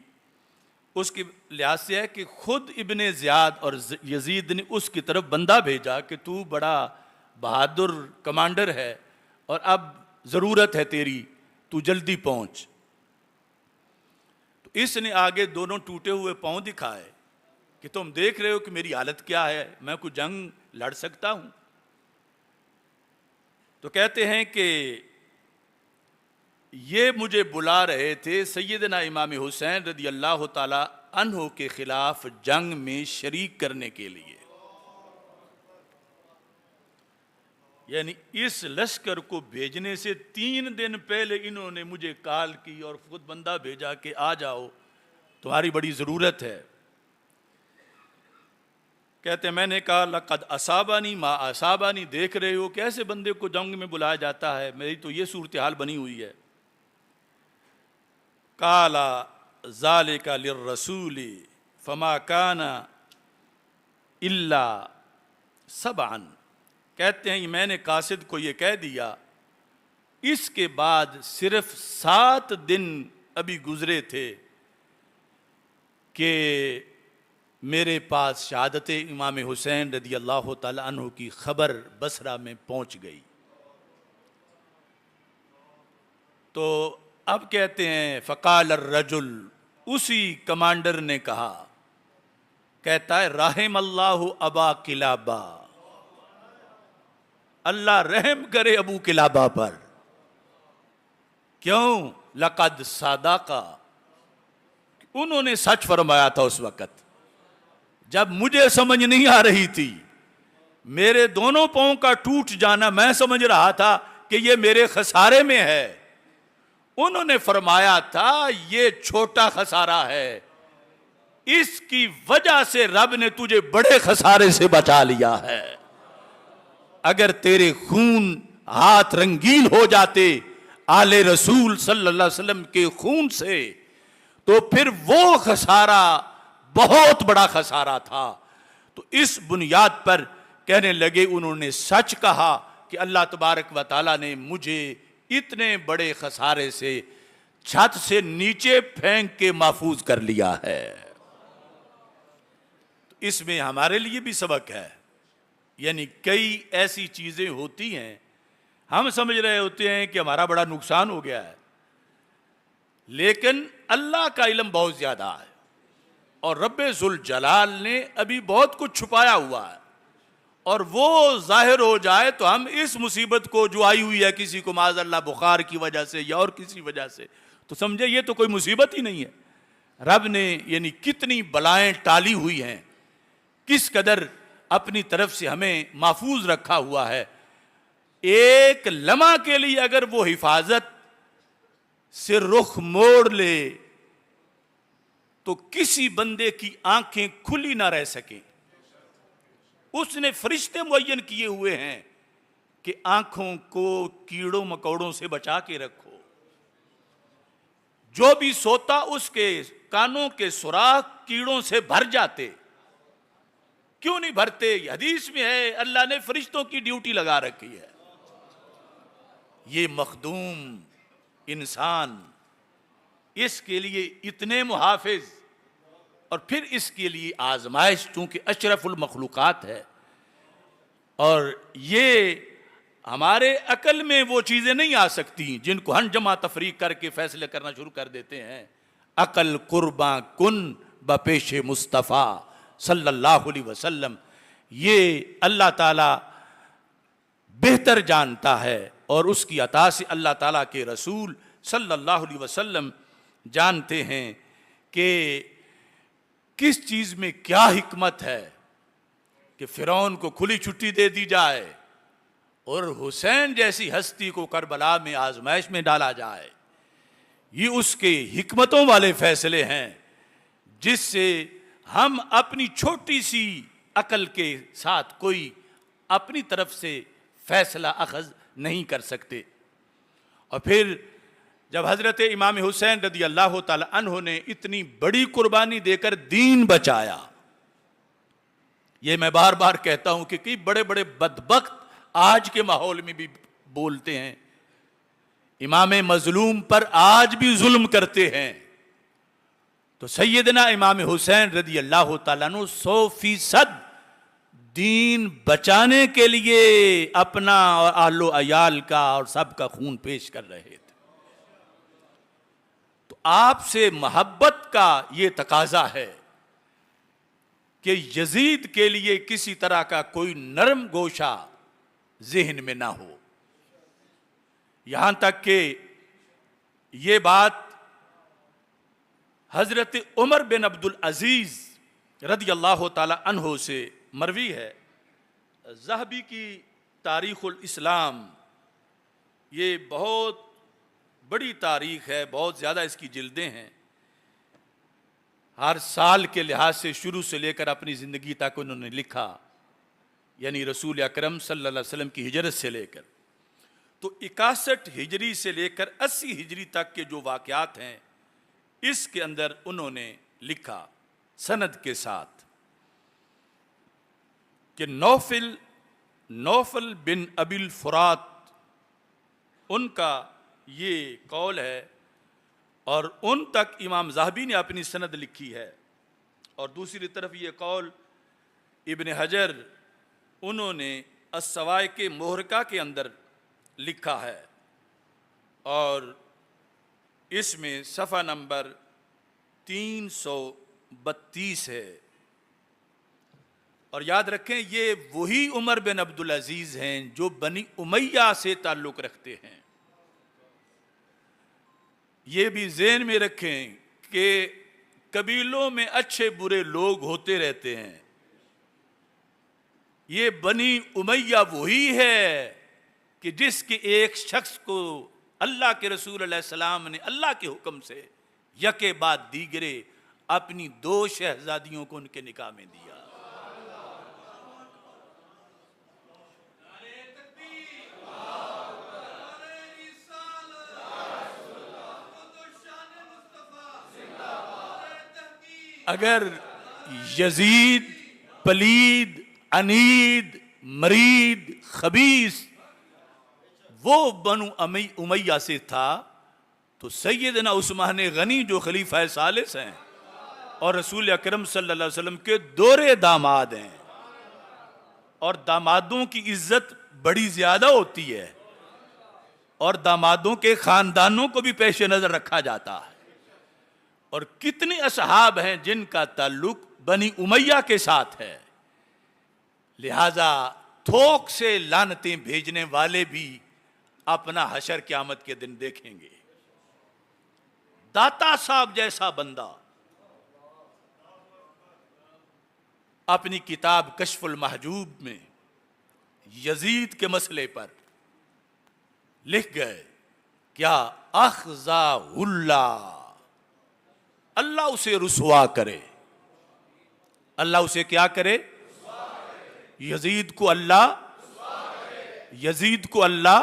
Speaker 1: اس کی لحاظ سے ہے کہ خود ابن زیاد اور یزید نے اس کی طرف بندہ بھیجا کہ تو بڑا بہادر کمانڈر ہے اور اب ضرورت ہے تیری، تو جلدی پہنچ. تو اس نے آگے دونوں ٹوٹے ہوئے پاؤں دکھائے کہ تم دیکھ رہے ہو کہ میری حالت کیا ہے، میں کوئی جنگ لڑ سکتا ہوں؟ تو کہتے ہیں کہ یہ مجھے بلا رہے تھے سیدنا امام حسین رضی اللہ تعالی عنہ کے خلاف جنگ میں شریک کرنے کے لیے. یعنی اس لشکر کو بھیجنے سے 3 دن پہلے انہوں نے مجھے کال کی اور خود بندہ بھیجا کہ آ جاؤ، تمہاری بڑی ضرورت ہے. کہتے ہیں میں نے کہا لقد اصابانی ما اصابانی، دیکھ رہے ہو کہ ایسے بندے کو جنگ میں بلایا جاتا ہے، میری تو یہ صورتحال بنی ہوئی ہے. قال ذالک للرسول فما کان الا سبعا، کہتے ہیں میں نے قاصد کو یہ کہہ دیا، اس کے بعد صرف 7 دن ابھی گزرے تھے کہ میرے پاس شہادت امام حسین رضی اللہ تعالی عنہ کی خبر بصرہ میں پہنچ گئی. تو اب کہتے ہیں فقال الرجل، اسی کمانڈر نے کہا، کہتا ہے رحم اللہ ابا قلابہ، اللہ رحم کرے ابو قلابہ پر. کیوں؟ لقد صدقا، انہوں نے سچ فرمایا تھا اس وقت جب مجھے سمجھ نہیں آ رہی تھی. میرے دونوں پاؤں کا ٹوٹ جانا میں سمجھ رہا تھا کہ یہ میرے خسارے میں ہے، انہوں نے فرمایا تھا یہ چھوٹا خسارہ ہے، اس کی وجہ سے رب نے تجھے بڑے خسارے سے بچا لیا ہے. اگر تیرے خون ہاتھ رنگین ہو جاتے آل رسول صلی اللہ علیہ وسلم کے خون سے تو پھر وہ خسارہ بہت بڑا خسارہ تھا. تو اس بنیاد پر کہنے لگے انہوں نے سچ کہا کہ اللہ تبارک و تعالیٰ نے مجھے اتنے بڑے خسارے سے چھت سے نیچے پھینک کے محفوظ کر لیا ہے. تو اس میں ہمارے لیے بھی سبق ہے. یعنی کئی ایسی چیزیں ہوتی ہیں ہم سمجھ رہے ہوتے ہیں کہ ہمارا بڑا نقصان ہو گیا ہے، لیکن اللہ کا علم بہت زیادہ ہے اور رب ذوالجلال نے ابھی بہت کچھ چھپایا ہوا ہے، اور وہ ظاہر ہو جائے تو ہم اس مصیبت کو جو آئی ہوئی ہے کسی کو معاذ اللہ بخار کی وجہ سے یا اور کسی وجہ سے، تو سمجھے یہ تو کوئی مصیبت ہی نہیں ہے. رب نے یعنی کتنی بلائیں ٹالی ہوئی ہیں، کس قدر اپنی طرف سے ہمیں محفوظ رکھا ہوا ہے. ایک لمحہ کے لیے اگر وہ حفاظت سے رخ موڑ لے تو کسی بندے کی آنکھیں کھلی نہ رہ سکیں. اس نے فرشتے معین کیے ہوئے ہیں کہ آنکھوں کو کیڑوں مکوڑوں سے بچا کے رکھو. جو بھی سوتا اس کے کانوں کے سوراخ کیڑوں سے بھر جاتے. کیوں نہیں بھرتے؟ حدیث میں ہے اللہ نے فرشتوں کی ڈیوٹی لگا رکھی ہے. یہ مخدوم انسان اس کے لیے اتنے محافظ، اور پھر اس کے لیے آزمائش، چونکہ اشرف المخلوقات ہے. اور یہ ہمارے عقل میں وہ چیزیں نہیں آ سکتی جن کو ہم جمع تفریق کر کے فیصلے کرنا شروع کر دیتے ہیں. عقل قرباں کن بپیش مصطفیٰ صلی اللہ علیہ وسلم، یہ اللہ تعالیٰ بہتر جانتا ہے، اور اس کی عطا سے اللہ تعالیٰ کے رسول صلی اللہ علیہ وسلم جانتے ہیں کہ کس چیز میں کیا حکمت ہے کہ فرعون کو کھلی چھٹی دے دی جائے اور حسین جیسی ہستی کو کربلا میں آزمائش میں ڈالا جائے. یہ اس کے حکمتوں والے فیصلے ہیں جس سے ہم اپنی چھوٹی سی عقل کے ساتھ کوئی اپنی طرف سے فیصلہ اخذ نہیں کر سکتے. اور پھر جب حضرت امام حسین رضی اللہ تعالی عنہ نے اتنی بڑی قربانی دے کر دین بچایا، یہ میں بار بار کہتا ہوں کہ کئی بڑے بڑے بدبخت آج کے ماحول میں بھی بولتے ہیں، امام مظلوم پر آج بھی ظلم کرتے ہیں. تو سیدنا امام حسین رضی اللہ تعالیٰ عنہ 100% دین بچانے کے لیے اپنا اور اہل و عیال کا اور سب کا خون پیش کر رہے تھے. تو آپ سے محبت کا یہ تقاضا ہے کہ یزید کے لیے کسی طرح کا کوئی نرم گوشہ ذہن میں نہ ہو. یہاں تک کہ یہ بات حضرت عمر بن عبد العزیز رضی اللہ تعالی عنہ سے مروی ہے. ذہبی کی تاریخ الاسلام یہ بہت بڑی تاریخ ہے، بہت زیادہ اس کی جلدیں ہیں. ہر سال کے لحاظ سے شروع سے لے کر اپنی زندگی تک انہوں نے لکھا، یعنی رسول اکرم صلی اللہ علیہ وسلم کی ہجرت سے لے کر تو 61 ہجری سے لے کر 80 ہجری تک کے جو واقعات ہیں اس کے اندر انہوں نے لکھا سند کے ساتھ کہ نوفل بن ابی الفرات ان کا یہ قول ہے، اور ان تک امام ذہبی نے اپنی سند لکھی ہے. اور دوسری طرف یہ قول ابن حجر انہوں نے السوائق محرقہ کے اندر لکھا ہے، اور اس میں صفحہ نمبر 332 ہے. اور یاد رکھیں یہ وہی عمر بن عبد العزیز ہیں جو بنی امیہ سے تعلق رکھتے ہیں. یہ بھی ذہن میں رکھیں کہ قبیلوں میں اچھے برے لوگ ہوتے رہتے ہیں. یہ بنی امیہ وہی ہے کہ جس کے ایک شخص کو اللہ کے رسول علیہ السلام نے اللہ کے حکم سے یکے بعد دیگرے اپنی 2 شہزادیوں کو ان کے نکاح میں دیا. اگر یزید پلید عنید مرید خبیث وہ بنو امیہ سے تھا تو سیدنا عثمان غنی جو خلیفہ ثالث ہیں اور رسول اکرم صلی اللہ علیہ وسلم کے دورے داماد ہیں، اور دامادوں کی عزت بڑی زیادہ ہوتی ہے اور دامادوں کے خاندانوں کو بھی پیش نظر رکھا جاتا ہے. اور کتنے اصحاب ہیں جن کا تعلق بنی امیہ کے ساتھ ہے. لہذا تھوک سے لعنتیں بھیجنے والے بھی اپنا حشر قیامت کے دن دیکھیں گے. داتا صاحب جیسا بندہ اپنی کتاب کشف المحجوب میں یزید کے مسئلے پر لکھ گئے کیا اخزا اللہ، اللہ اسے رسوا کرے. اللہ اسے کیا کرے؟ یزید کو اللہ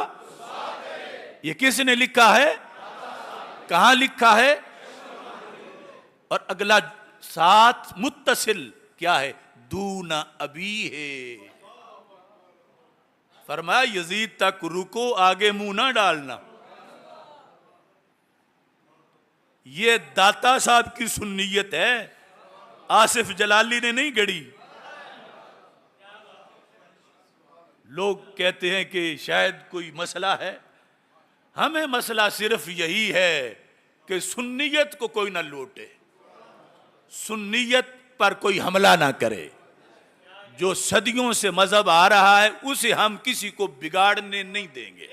Speaker 1: یہ کس نے لکھا ہے؟ کہاں لکھا ہے؟ اور اگلا ساتھ متصل کیا ہے؟ دون ابی ہے. فرمایا یزید تک رکو، آگے منہ نہ ڈالنا. یہ داتا صاحب کی سنیت ہے، آصف جلالی نے نہیں گڑی. لوگ کہتے ہیں کہ شاید کوئی مسئلہ ہے. ہمیں مسئلہ صرف یہی ہے کہ سنیت کو کوئی نہ لوٹے، سنیت پر کوئی حملہ نہ کرے. جو صدیوں سے مذہب آ رہا ہے اسے ہم کسی کو بگاڑنے نہیں دیں گے،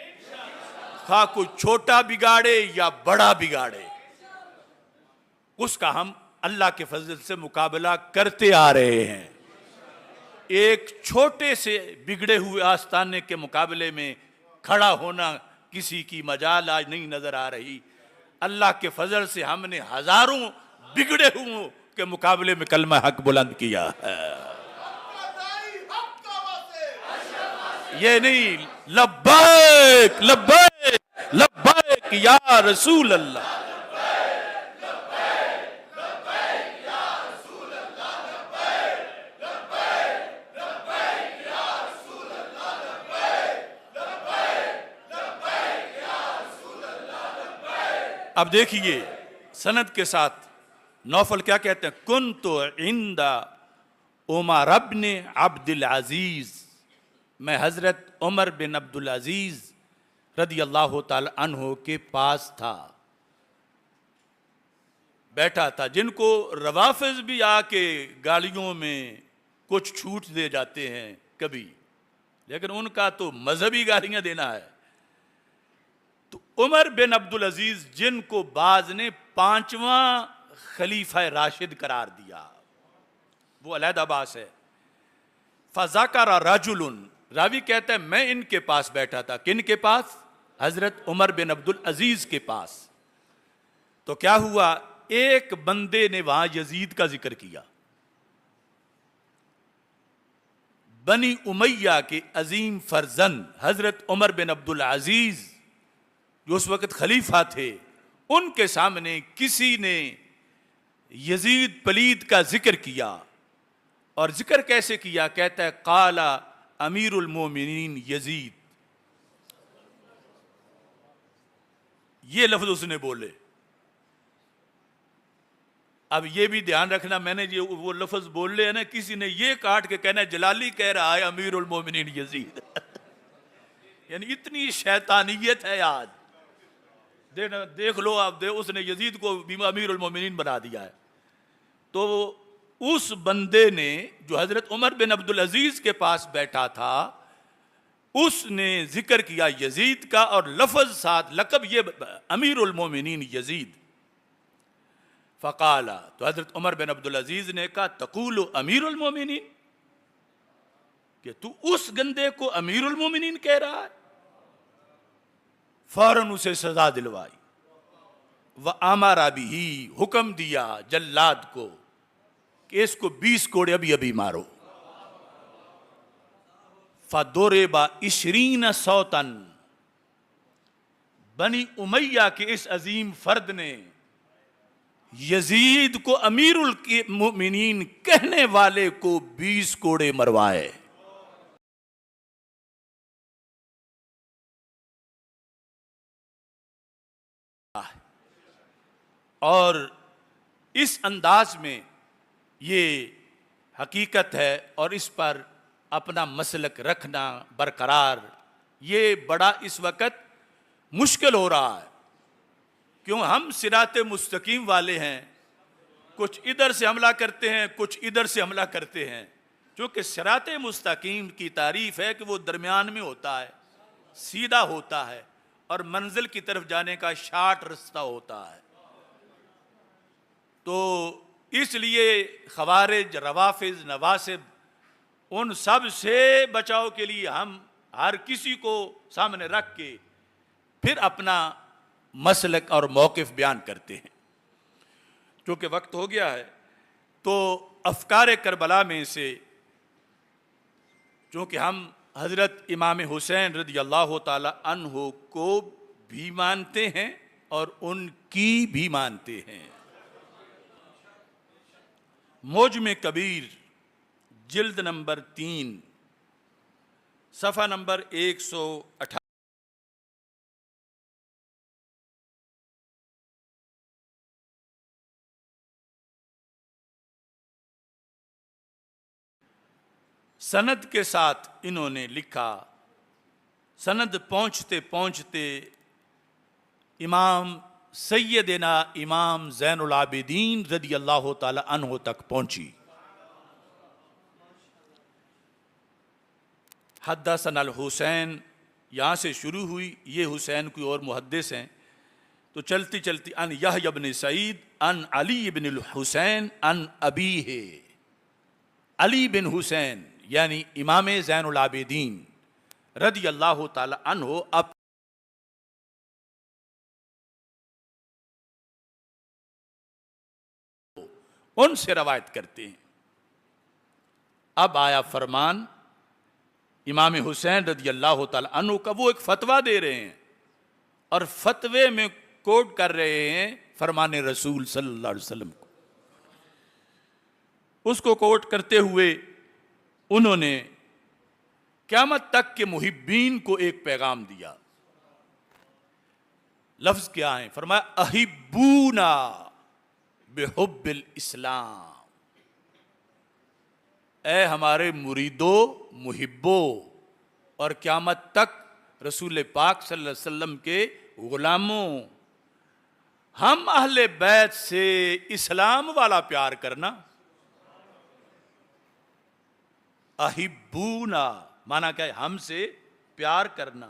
Speaker 1: خواہ کوئی چھوٹا بگاڑے یا بڑا بگاڑے. اس کا ہم اللہ کے فضل سے مقابلہ کرتے آ رہے ہیں. ایک چھوٹے سے بگڑے ہوئے آستانے کے مقابلے میں کھڑا ہونا کسی کی مجال آج نہیں نظر آ رہی. اللہ کے فضل سے ہم نے ہزاروں بگڑے ہوئے کے مقابلے میں کلمہ حق بلند کیا ہے. یہ نہیں لبیک لبیک لبیک یا رسول اللہ. اب دیکھیے سند کے ساتھ نوفل کیا کہتے ہیں؟ کنت عند عمر بن عبد العزیز، میں حضرت عمر بن عبد العزیز رضی اللہ تعالی عنہ کے پاس تھا، بیٹھا تھا، جن کو روافض بھی آ کے گالیوں میں کچھ چھوٹ دے جاتے ہیں کبھی، لیکن ان کا تو مذہبی گالیاں دینا ہے۔ تو عمر بن عبد العزیز، جن کو بعض نے 5واں خلیفہ راشد قرار دیا، وہ علیحدہ باس ہے۔ فذکر رجل، راوی کہتا ہے میں ان کے پاس بیٹھا تھا۔ کن کے پاس؟ حضرت عمر بن عبد العزیز کے پاس۔ تو کیا ہوا؟ ایک بندے نے وہاں یزید کا ذکر کیا، بنی امیہ کے عظیم فرزند حضرت عمر بن عبد العزیز جو اس وقت خلیفہ تھے، ان کے سامنے کسی نے یزید پلید کا ذکر کیا۔ اور ذکر کیسے کیا؟ کہتا ہے قال امیر المومنین یزید، یہ لفظ اس نے بولے۔ اب یہ بھی دھیان رکھنا، میں نے جو وہ لفظ بول لے ہیں نا، کسی نے یہ کاٹ کے کہنا ہے جلالی کہہ رہا ہے امیر المومنین یزید یعنی اتنی شیطانیت ہے آج، دیکھ لو آپ، اس نے یزید کو امیر المومنین بنا دیا ہے۔ تو اس بندے نے جو حضرت عمر بن عبد العزیز کے پاس بیٹھا تھا، اس نے ذکر کیا یزید کا، اور لفظ ساتھ لقب یہ امیر المومنین یزید۔ فقال، تو حضرت عمر بن عبد العزیز نے کہا تقول امیر المومنین، کہ تو اس گندے کو امیر المومنین کہہ رہا ہے؟ فوراً اسے سزا دلوائی۔ وَأَمَرَ بِهِ، حکم دیا جلاد کو کہ اس کو 20 کوڑے ابھی ابھی مارو۔ فَضُرِبَ 20 صَوْتًا، بنی امیہ کے اس عظیم فرد نے یزید کو امیر المؤمنین کہنے والے کو 20 کوڑے مروائے۔ اور اس انداز میں یہ حقیقت ہے، اور اس پر اپنا مسلک رکھنا برقرار، یہ بڑا اس وقت مشکل ہو رہا ہے، کیوں ہم صراط مستقیم والے ہیں، کچھ ادھر سے حملہ کرتے ہیں، کچھ ادھر سے حملہ کرتے ہیں۔ چونکہ صراط مستقیم کی تعریف ہے کہ وہ درمیان میں ہوتا ہے، سیدھا ہوتا ہے، اور منزل کی طرف جانے کا شارٹ رستہ ہوتا ہے۔ تو اس لیے خوارج، روافض، نواصب، ان سب سے بچاؤ کے لیے ہم ہر کسی کو سامنے رکھ کے پھر اپنا مسلک اور موقف بیان کرتے ہیں۔ چونکہ وقت ہو گیا ہے، تو افکار کربلا میں سے، چونکہ ہم حضرت امام حسین رضی اللہ تعالی عنہ کو بھی مانتے ہیں اور ان کی بھی مانتے ہیں۔ موجم کبیر جلد نمبر 3 صفحہ نمبر 118، سند کے ساتھ انہوں نے لکھا، سند پہنچتے پہنچتے امام سیدنا امام زین العابدین رضی اللہ تعالی عنہ تک پہنچی۔ حدثنا الحسین، یہاں سے شروع ہوئی، یہ حسین کوئی اور محدث ہیں، تو چلتی چلتی ان یحییٰ بن سعید ان علی بن الحسین ان ابیہ، علی بن حسین یعنی امام زین العابدین رضی اللہ تعالی عنہ ان سے روایت کرتے ہیں۔ اب آیا فرمان امام حسین رضی اللہ تعالی عنہ کا، وہ ایک فتویٰ دے رہے ہیں اور فتوے میں کوٹ کر رہے ہیں فرمان رسول صلی اللہ علیہ وسلم کو۔ اس کو کوٹ کرتے ہوئے انہوں نے قیامت تک کے محبین کو ایک پیغام دیا۔ لفظ کیا ہیں؟ فرمایا احبونا بحب الاسلام، اے ہمارے مریدو محبو اور قیامت تک رسول پاک صلی اللہ علیہ وسلم کے غلاموں، ہم اہل بیت سے اسلام والا پیار کرنا. احبونا مانا کیا ہے؟ ہم سے پیار کرنا.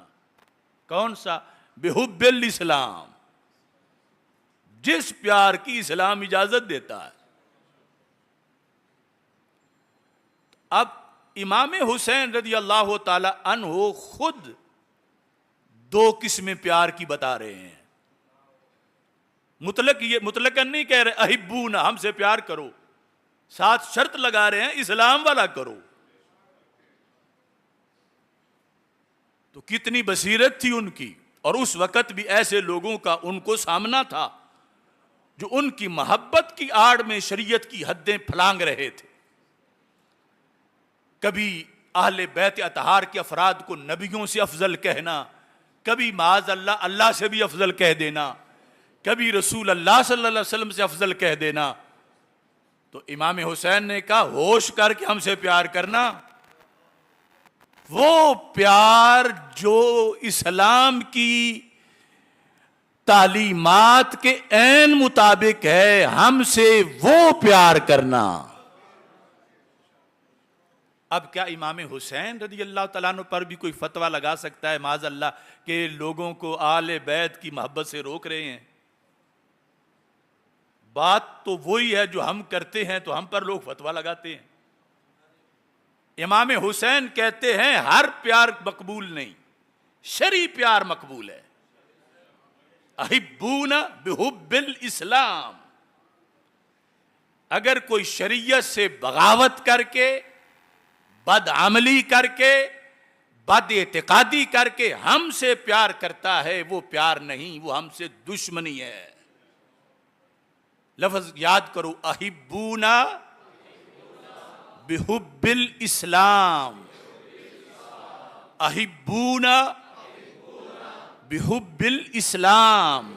Speaker 1: کون سا؟ بحب الاسلام، جس پیار کی اسلام اجازت دیتا ہے. اب امام حسین رضی اللہ تعالی عنہ خود دو قسمیں پیار کی بتا رہے ہیں. مطلقاً نہیں کہہ رہے احبونا ہم سے پیار کرو، ساتھ شرط لگا رہے ہیں اسلام والا کرو. تو کتنی بصیرت تھی ان کی. اور اس وقت بھی ایسے لوگوں کا ان کو سامنا تھا جو ان کی محبت کی آڑ میں شریعت کی حدیں پھلانگ رہے تھے. کبھی اہل بیت اطہار کے افراد کو نبیوں سے افضل کہنا، کبھی معاذ اللہ اللہ سے بھی افضل کہہ دینا، کبھی رسول اللہ صلی اللہ علیہ وسلم سے افضل کہہ دینا. تو امام حسین نے کہا ہوش کر کے ہم سے پیار کرنا. وہ پیار جو اسلام کی تعلیمات کے عین مطابق ہے، ہم سے وہ پیار کرنا. اب کیا امام حسین رضی اللہ تعالیٰ عنہ پر بھی کوئی فتویٰ لگا سکتا ہے معاذ اللہ کہ لوگوں کو آل بیت کی محبت سے روک رہے ہیں؟ بات تو وہی ہے جو ہم کرتے ہیں، تو ہم پر لوگ فتویٰ لگاتے ہیں. امام حسین کہتے ہیں ہر پیار مقبول نہیں، شرعی پیار مقبول ہے. احبونا بحب الاسلام. اگر کوئی شریعت سے بغاوت کر کے، بد عملی کر کے، بد اعتقادی کر کے ہم سے پیار کرتا ہے، وہ پیار نہیں، وہ ہم سے دشمنی ہے. لفظ یاد کرو، احبونا بحب الاسلام، احبونا بحب الاسلام.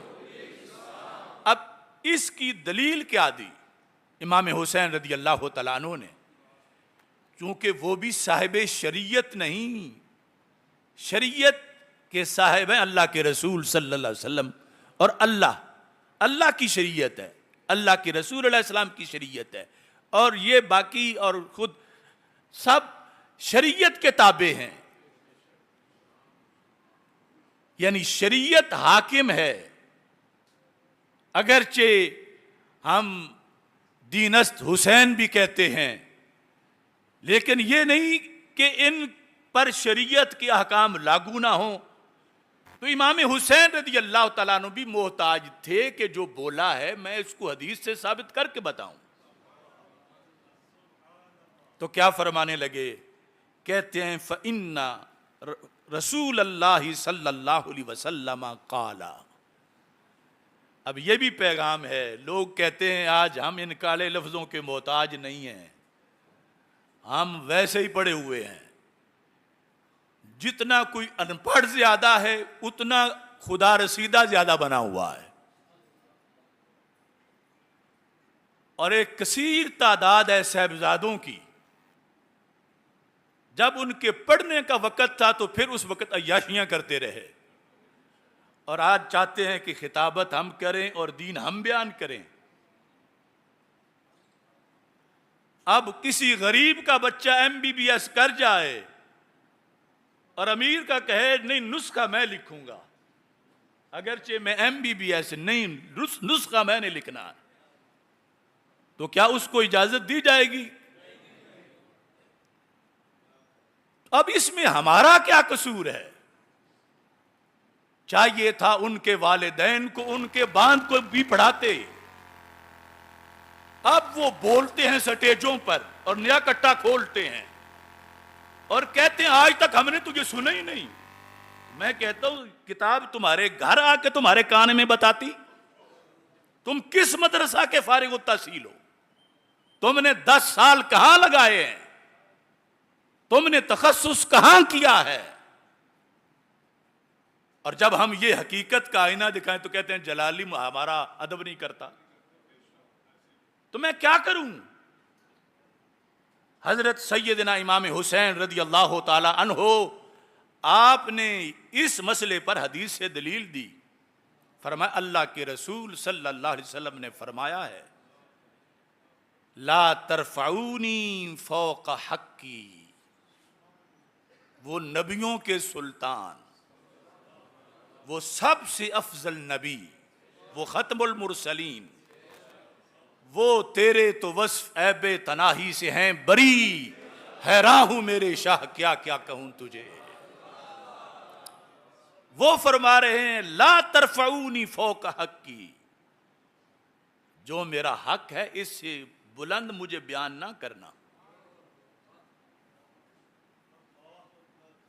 Speaker 1: اب اس کی دلیل کیا دی امام حسین رضی اللہ تعالیٰ عنہ نے؟ چونکہ وہ بھی صاحب شریعت نہیں، شریعت کے صاحب ہیں اللہ کے رسول صلی اللہ علیہ وسلم. اور اللہ کی شریعت ہے، اللہ کے رسول علیہ السلام کی شریعت ہے. اور یہ باقی اور خود سب شریعت کے تابع ہیں. یعنی شریعت حاکم ہے. اگرچہ ہم دینست حسین بھی کہتے ہیں، لیکن یہ نہیں کہ ان پر شریعت کے احکام لاگو نہ ہوں. تو امام حسین رضی اللہ تعالیٰ عنہ بھی محتاج تھے کہ جو بولا ہے میں اس کو حدیث سے ثابت کر کے بتاؤں. تو کیا فرمانے لگے؟ کہتے ہیں فَإِنَّ رسول اللہ صلی اللہ علیہ وسلم قال. اب یہ بھی پیغام ہے. لوگ کہتے ہیں آج ہم ان کالے لفظوں کے محتاج نہیں ہیں، ہم ویسے ہی پڑے ہوئے ہیں. جتنا کوئی ان پڑھ زیادہ ہے اتنا خدا رسیدہ زیادہ بنا ہوا ہے. اور ایک کثیر تعداد ہے صاحبزادوں کی، جب ان کے پڑھنے کا وقت تھا تو پھر اس وقت عیاشیاں کرتے رہے. اور آج چاہتے ہیں کہ خطابت ہم کریں اور دین ہم بیان کریں. اب کسی غریب کا بچہ MBBS کر جائے اور امیر کا کہے نہیں نسخہ میں لکھوں گا، اگرچہ میں MBBS نہیں، نسخہ میں نے لکھنا، تو کیا اس کو اجازت دی جائے گی؟ اب اس میں ہمارا کیا قصور ہے؟ چاہیے تھا ان کے والدین کو ان کے باندھ کو بھی پڑھاتے. اب وہ بولتے ہیں سٹیجوں پر اور نیا کٹا کھولتے ہیں اور کہتے ہیں آج تک ہم نے تجھے سنا ہی نہیں. میں کہتا ہوں کتاب تمہارے گھر آ کے تمہارے کان میں بتاتی. تم کس مدرسہ کے فارغ التحصیل ہو؟ تم نے 10 سال کہاں لگائے ہیں؟ تم نے تخصص کہاں کیا ہے؟ اور جب ہم یہ حقیقت کا آئینہ دکھائیں تو کہتے ہیں جلالی ہمارا ادب نہیں کرتا. تو میں کیا کروں؟ حضرت سیدنا امام حسین رضی اللہ تعالی عنہ آپ نے اس مسئلے پر حدیث سے دلیل دی. فرمایا اللہ کے رسول صلی اللہ علیہ وسلم نے فرمایا ہے لا ترفعونی فوق حقی. وہ نبیوں کے سلطان، وہ سب سے افضل نبی، وہ ختم المرسلین، وہ تیرے تو وصف عیب تناہی سے ہیں بری، حیران ہوں میرے شاہ کیا کیا کہوں تجھے. وہ فرما رہے ہیں لا ترفعونی فوق حقی، جو میرا حق ہے اس سے بلند مجھے بیان نہ کرنا.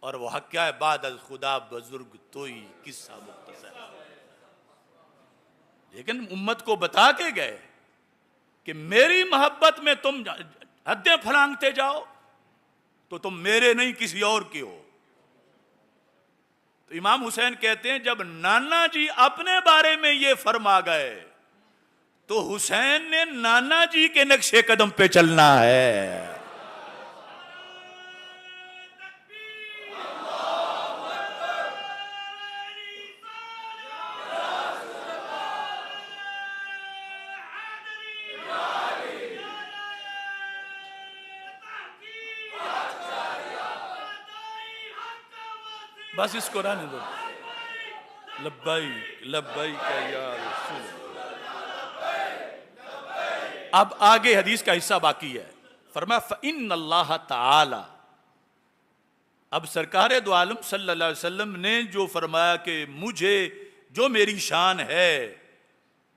Speaker 1: اور وہ حق کیا ہے؟ بعد از خدا بزرگ توئی قصہ مختصر. لیکن امت کو بتا کے گئے کہ میری محبت میں تم حدیں پھلانگتے جاؤ تو تم میرے نہیں کسی اور کے ہو. تو امام حسین کہتے ہیں جب نانا جی اپنے بارے میں یہ فرما گئے تو حسین نے نانا جی کے نقش قدم پہ چلنا ہے. بس اس کو رہنے دو. لبیک لبیک یا رسول. اب آگے حدیث کا حصہ باقی ہے. فرمایا فَإِنَّ اللَّهَ تَعَالَى. اب سرکار دو عالم صلی اللہ علیہ وسلم نے جو فرمایا کہ مجھے جو میری شان ہے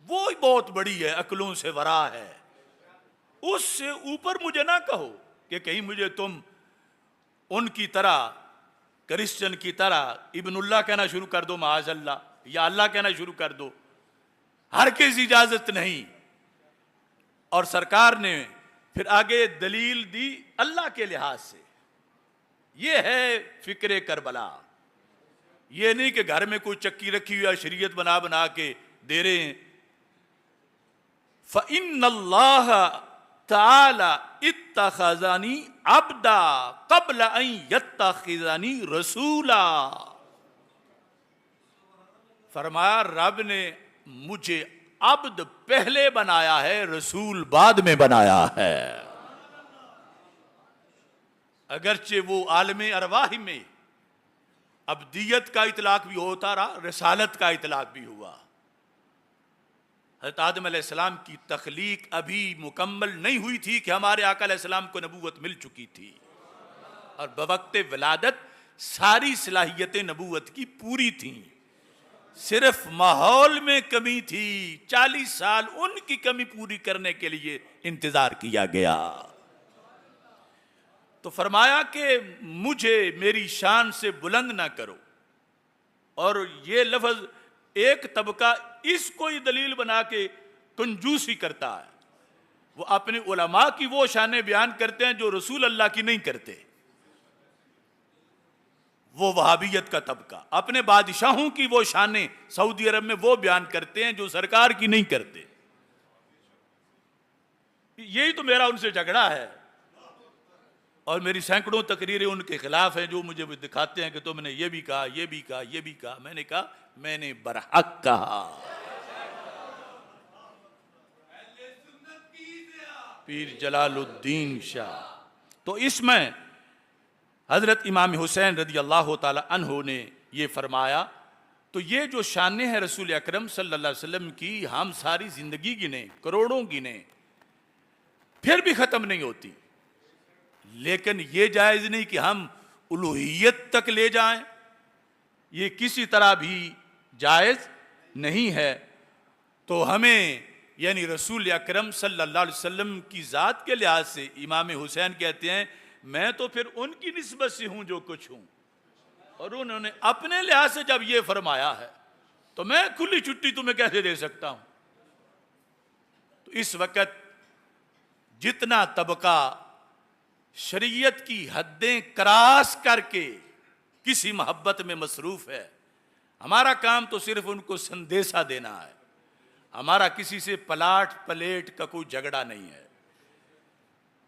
Speaker 1: وہ بہت بڑی ہے، عقلوں سے ورا ہے، اس سے اوپر مجھے نہ کہو کہ کہیں مجھے تم ان کی طرح، کرسچن کی طرح ابن اللہ کہنا شروع کر دو معاذ اللہ، یا اللہ کہنا شروع کر دو. ہرگز اجازت نہیں. اور سرکار نے پھر آگے دلیل دی اللہ کے لحاظ سے. یہ ہے فکر کربلا. یہ نہیں کہ گھر میں کوئی چکی رکھی ہوئی شریعت بنا بنا کے دے رہے ہیں. فَإِنَّ اللَّهَ تعالی اتخذنی عبدا قبل ان یتخذنی رسولا. فرمایا رب نے مجھے عبد پہلے بنایا ہے، رسول بعد میں بنایا ہے. اگرچہ وہ عالم ارواح میں عبدیت کا اطلاق بھی ہوتا رہا، رسالت کا اطلاق بھی ہوا. حضرت آدم علیہ السلام کی تخلیق ابھی مکمل نہیں ہوئی تھی کہ ہمارے آقا علیہ السلام کو نبوت مل چکی تھی، اور بوقت ولادت ساری صلاحیتیں نبوت کی پوری تھیں. صرف ماحول میں کمی تھی، 40 سال ان کی کمی پوری کرنے کے لیے انتظار کیا گیا. تو فرمایا کہ مجھے میری شان سے بلند نہ کرو. اور یہ لفظ ایک طبقہ اس کو ہی دلیل بنا کے کنجوسی کرتا ہے. وہ اپنے علماء کی وہ شانیں بیان کرتے ہیں جو رسول اللہ کی نہیں کرتے. وہ وہابیت کا طبقہ اپنے بادشاہوں کی وہ شانیں سعودی عرب میں وہ بیان کرتے ہیں جو سرکار کی نہیں کرتے. یہی تو میرا ان سے جھگڑا ہے. اور میری سینکڑوں تقریریں ان کے خلاف ہیں جو مجھے دکھاتے ہیں کہ تم نے یہ بھی کہا، یہ بھی کہا، یہ بھی کہا. میں نے کہا میں نے برحق کہا. پیر جلال الدین شاہ. تو اس میں حضرت امام حسین رضی اللہ تعالی عنہ نے یہ فرمایا. تو یہ جو شانیں ہیں رسول اکرم صلی اللہ علیہ وسلم کی، ہم ساری زندگی گنیں، کروڑوں گنیں، پھر بھی ختم نہیں ہوتی. لیکن یہ جائز نہیں کہ ہم الوہیت تک لے جائیں، یہ کسی طرح بھی جائز نہیں ہے. تو ہمیں یعنی رسول اکرم صلی اللہ علیہ وسلم کی ذات کے لحاظ سے امام حسین کہتے ہیں میں تو پھر ان کی نسبت سے ہوں جو کچھ ہوں، اور انہوں نے اپنے لحاظ سے جب یہ فرمایا ہے تو میں کھلی چھٹی تمہیں کیسے دے سکتا ہوں. تو اس وقت جتنا طبقہ شریعت کی حدیں کراس کر کے کسی محبت میں مصروف ہے، ہمارا کام تو صرف ان کو سندیسہ دینا ہے. ہمارا کسی سے پلاٹ پلیٹ کا کوئی جھگڑا نہیں ہے،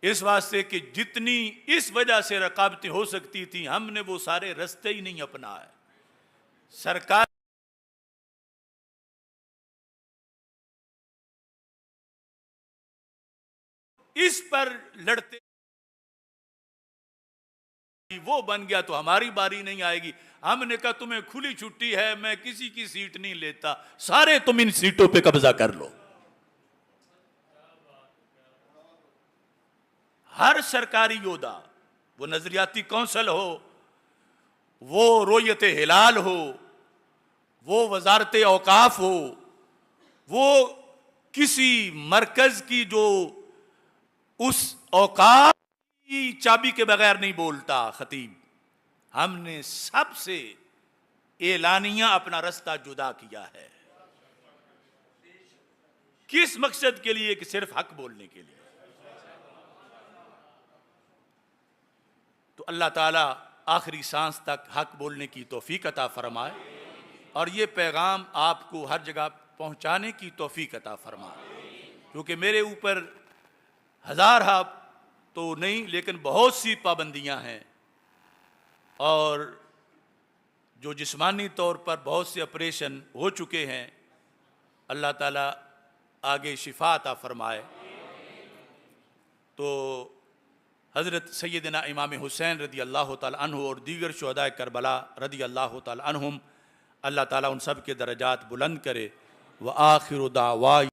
Speaker 1: اس واسطے کہ جتنی اس وجہ سے رقابتیں ہو سکتی تھیں ہم نے وہ سارے رستے ہی نہیں اپنائے. سرکار اس پر لڑتے وہ بن گیا تو ہماری باری نہیں آئے گی. ہم نے کہا تمہیں کھلی چھٹی ہے، میں کسی کی سیٹ نہیں لیتا، سارے تم ان سیٹوں پہ قبضہ کر لو. ہر سرکاری عہدہ، وہ نظریاتی کونسل ہو، وہ رویت ہلال ہو، وہ وزارت اوقاف ہو، وہ کسی مرکز کی جو اس اوقاف کی چابی کے بغیر نہیں بولتا خطیب، ہم نے سب سے اعلانیہ اپنا رستہ جدا کیا ہے. کس مقصد کے لیے؟ کہ صرف حق بولنے کے لیے. تو اللہ تعالیٰ آخری سانس تک حق بولنے کی توفیق عطا فرمائے اور یہ پیغام آپ کو ہر جگہ پہنچانے کی توفیق عطا فرمائے. کیونکہ میرے اوپر ہزارہ تو نہیں لیکن بہت سی پابندیاں ہیں، اور جو جسمانی طور پر بہت سے آپریشن ہو چکے ہیں، اللہ تعالیٰ آگے شفا عطا فرمائے. تو حضرت سیدنا امام حسین رضی اللہ تعالی عنہ اور دیگر شہداء کربلا رضی اللہ تعالی عنہم، اللہ تعالیٰ ان سب کے درجات بلند کرے. وآخر دعوی